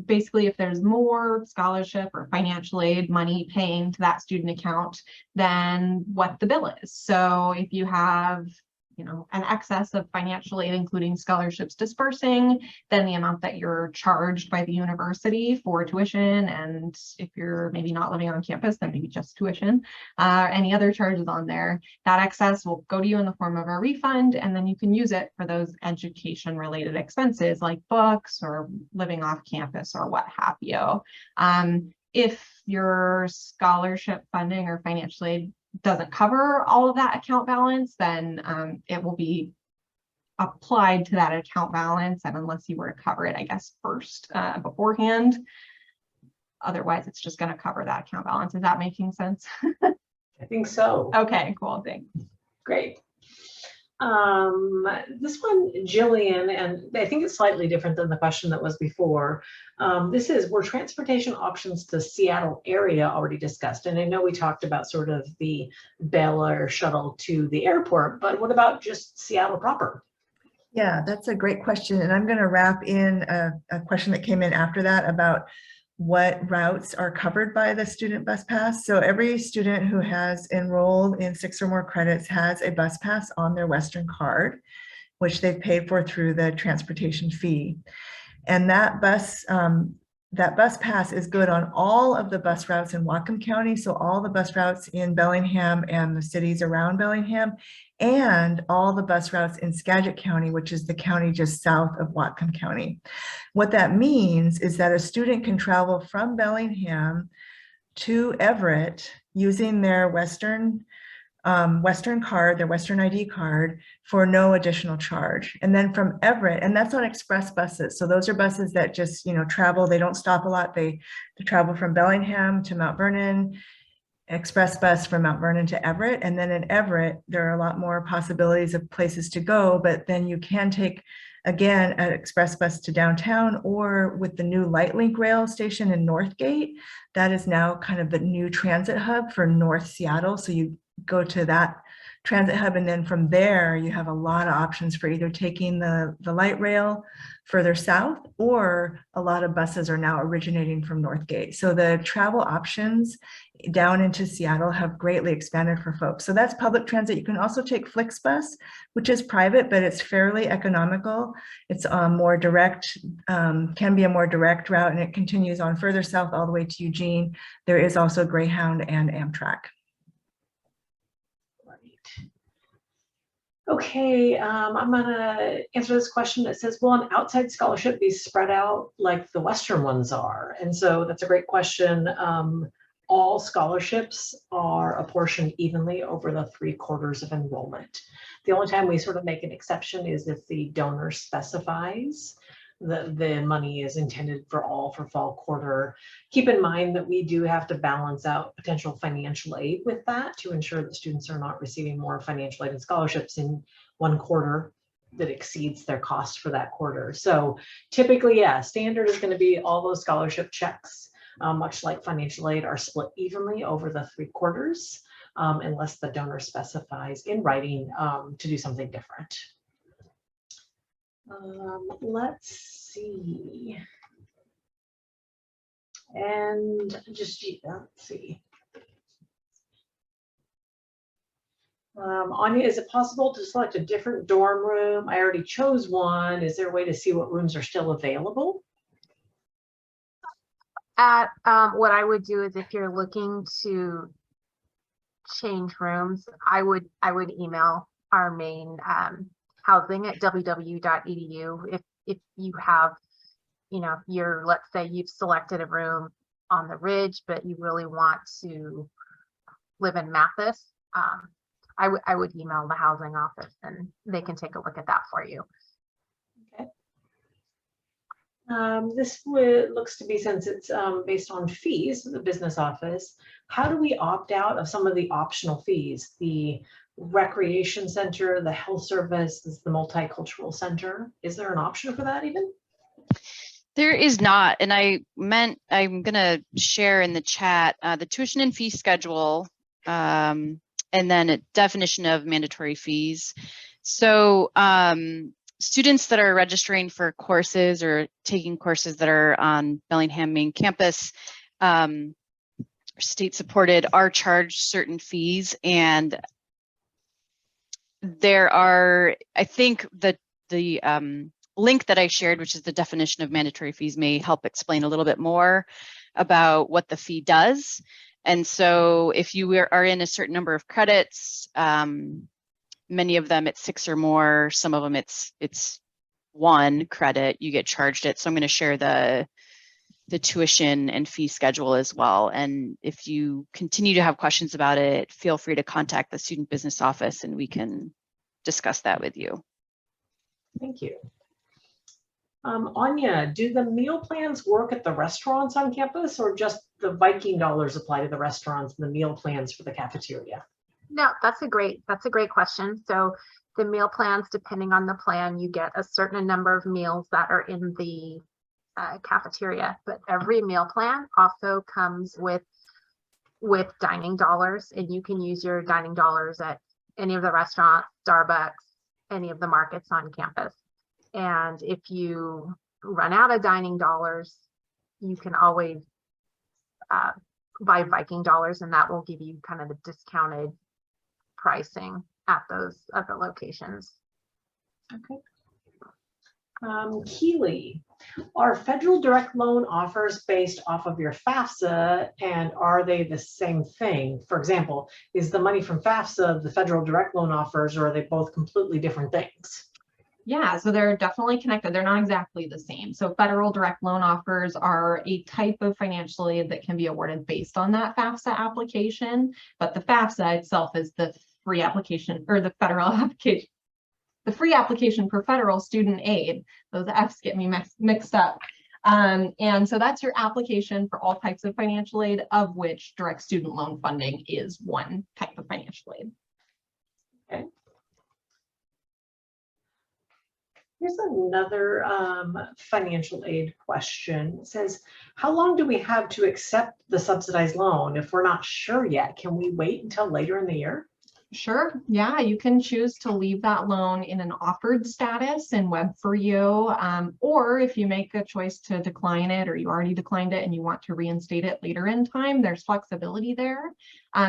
basically if there's more scholarship or financial aid money paying to that student account than what the bill is. So if you have, you know, an excess of financial aid, including scholarships dispersing, then the amount that you're charged by the university for tuition, and if you're maybe not living on campus, then maybe just tuition, any other charges on there, that excess will go to you in the form of a refund, and then you can use it for those education related expenses like books or living off campus or what have you. If your scholarship funding or financial aid doesn't cover all of that account balance, then it will be applied to that account balance, and unless you were to cover it, I guess, first beforehand, otherwise it's just going to cover that account balance. Is that making sense? I think so. Okay, cool, thanks. Great. This one, Jillian, and I think it's slightly different than the question that was before. This is, were transportation options to Seattle area already discussed? And I know we talked about sort of the Bell Air shuttle to the airport, but what about just Seattle proper? Yeah, that's a great question. And I'm going to wrap in a question that came in after that about what routes are covered by the student bus pass. So every student who has enrolled in 6 or more credits has a bus pass on their Western card, which they've paid for through the transportation fee. And that bus pass is good on all of the bus routes in Whatcom County. So all the bus routes in Bellingham and the cities around Bellingham, and all the bus routes in Skagit County, which is the county just south of Whatcom County. What that means is that a student can travel from Bellingham to Everett using their Western card, their Western ID card, for no additional charge. And then from Everett, and that's on express buses. So those are buses that just, you know, travel, they don't stop a lot. They travel from Bellingham to Mount Vernon, express bus from Mount Vernon to Everett. And then in Everett, there are a lot more possibilities of places to go, but then you can take, again, an express bus to downtown, or with the new Lightlink rail station in Northgate, that is now kind of the new transit hub for North Seattle. So you go to that transit hub, and then from there you have a lot of options for either taking the light rail further south, or a lot of buses are now originating from Northgate. So the travel options down into Seattle have greatly expanded for folks. So that's public transit. You can also take FlixBus, which is private, but it's fairly economical. It's more direct, can be a more direct route, and it continues on further south all the way to Eugene. There is also Greyhound and Amtrak. Okay, I'm gonna answer this question that says, will an outside scholarship be spread out like the Western ones are? And so that's a great question. All scholarships are apportioned evenly over the 3 quarters of enrollment. The only time we sort of make an exception is if the donor specifies that the money is intended for all for fall quarter. Keep in mind that we do have to balance out potential financial aid with that to ensure that students are not receiving more financial aid and scholarships in 1 quarter that exceeds their cost for that quarter. So typically, yeah, standard is going to be all those scholarship checks, much like financial aid, are split evenly over the 3 quarters, unless the donor specifies in writing to do something different. Let's see. And just, let's see. Anya, is it possible to select a different dorm room? I already chose one. Is there a way to see what rooms are still available? What I would do is, if you're looking to change rooms, I would email our main housing at www.edu. If you have, you know, let's say you've selected a room on the Ridge, but you really want to live in Mathis, I would email the housing office and they can take a look at that for you. Okay. This looks to be, since it's based on fees, the business office, how do we opt out of some of the optional fees? The recreation center, the health service, the multicultural center. Is there an option for that even? There is not, and I'm going to share in the chat the tuition and fee schedule, and then a definition of mandatory fees. So students that are registering for courses or taking courses that are on Bellingham main campus, state supported, are charged certain fees. And there are, I think the link that I shared, which is the definition of mandatory fees, may help explain a little bit more about what the fee does. And so if you are in a certain number of credits, many of them it's 6 or more, some of them it's 1 credit, you get charged it. So I'm going to share the tuition and fee schedule as well. And if you continue to have questions about it, feel free to contact the student business office and we can discuss that with you. Thank you. Anya, do the meal plans work at the restaurants on campus, or just the Viking dollars apply to the restaurants and the meal plans for the cafeteria? No, that's a great question. So the meal plans, depending on the plan, you get a certain number of meals that are in the cafeteria, but every meal plan also comes with dining dollars, and you can use your dining dollars at any of the restaurants, Starbucks, any of the markets on campus. And if you run out of dining dollars, you can always buy Viking dollars, and that will give you kind of the discounted pricing at those other locations. Okay. Keely, are federal direct loan offers based off of your FAFSA, and are they the same thing? For example, is the money from FAFSA the federal direct loan offers, or are they both completely different things? Yeah, so they're definitely connected. They're not exactly the same. So federal direct loan offers are a type of financial aid that can be awarded based on that FAFSA application, but the FAFSA itself is the free application, or the federal application, the free application for federal student aid. Those F's get me mixed up. And so that's your application for all types of financial aid, of which direct student loan funding is one type of financial aid. Okay. Here's another financial aid question. It says, how long do we have to accept the subsidized loan? If we're not sure yet, can we wait until later in the year? Sure. Yeah, you can choose to leave that loan in an offered status in Web for You, or if you make a choice to decline it, or you already declined it and you want to reinstate it later in time, there's flexibility there.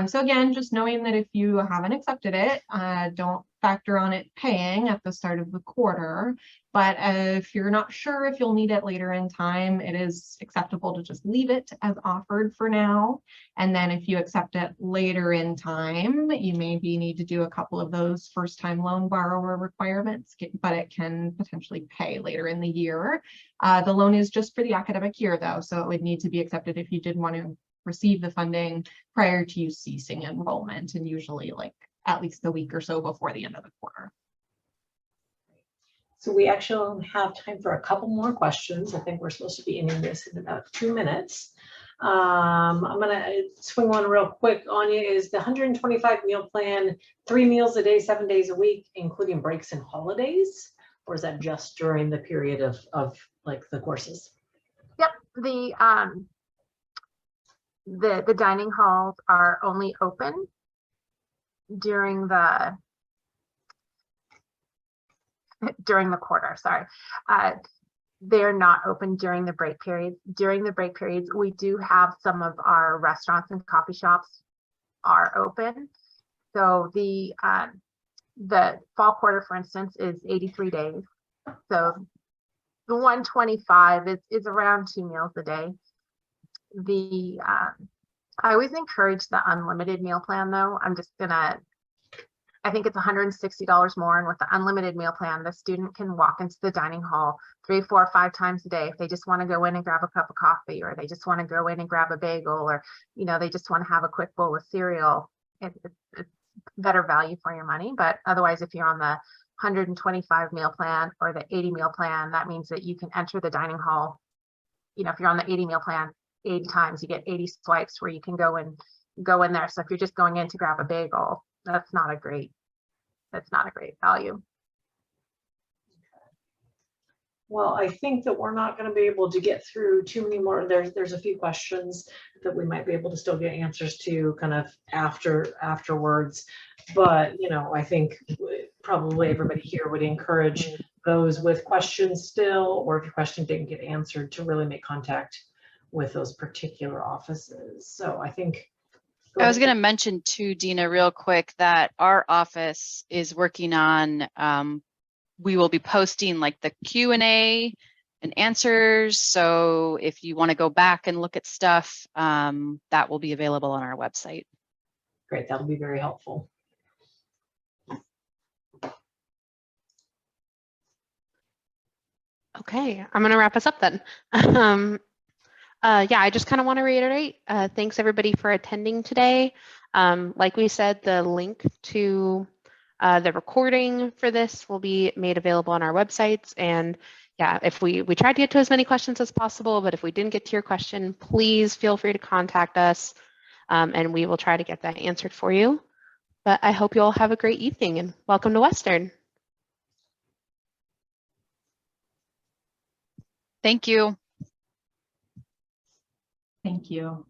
So again, just knowing that if you haven't accepted it, don't factor on it paying at the start of the quarter. But if you're not sure if you'll need it later in time, it is acceptable to just leave it as offered for now. And then if you accept it later in time, you maybe need to do a couple of those first-time loan borrower requirements, but it can potentially pay later in the year. The loan is just for the academic year, though, so it would need to be accepted if you did want to receive the funding prior to you ceasing enrollment, and usually like at least a week or so before the end of the quarter. So we actually have time for a couple more questions. I think we're supposed to be ending this in about 2 minutes. I'm gonna swing one real quick. Anya, is the 125 meal plan 3 meals a day, 7 days a week, including breaks and holidays? Or is that just during the period of like the courses? Yep, the dining halls are only open during the quarter, sorry. They're not open during the break periods. During the break periods, we do have some of our restaurants and coffee shops are open. So the fall quarter, for instance, is 83 days. So the 125 is around 2 meals a day. I always encourage the unlimited meal plan, though. I think it's $160 more, and with the unlimited meal plan, the student can walk into the dining hall 3, 4, 5 times a day if they just want to go in and grab a cup of coffee, or they just want to go in and grab a bagel, or they just want to have a quick bowl of cereal. It's better value for your money. But otherwise, if you're on the 125 meal plan or the 80 meal plan, that means that you can enter the dining hall. If you're on the 80 meal plan, 80 times, you get 80 swipes where you can go in there. So if you're just going in to grab a bagel, that's not a great value. Well, I think that we're not going to be able to get through too many more. There's a few questions that we might be able to still get answers to kind of afterwards. But, I think probably everybody here would encourage those with questions still, or if your question didn't get answered, to really make contact with those particular offices. So I think. I was going to mention too, Dina, real quick, that our office is working on, we will be posting like the Q&A and answers. So if you want to go back and look at stuff, that will be available on our website. Great, that'll be very helpful. Okay, I'm going to wrap us up then. Yeah, I just kind of want to reiterate, thanks everybody for attending today. Like we said, the link to the recording for this will be made available on our websites. And yeah, if we tried to get to as many questions as possible, but if we didn't get to your question, please feel free to contact us and we will try to get that answered for you. But I hope you all have a great evening and welcome to Western. Thank you. Thank you.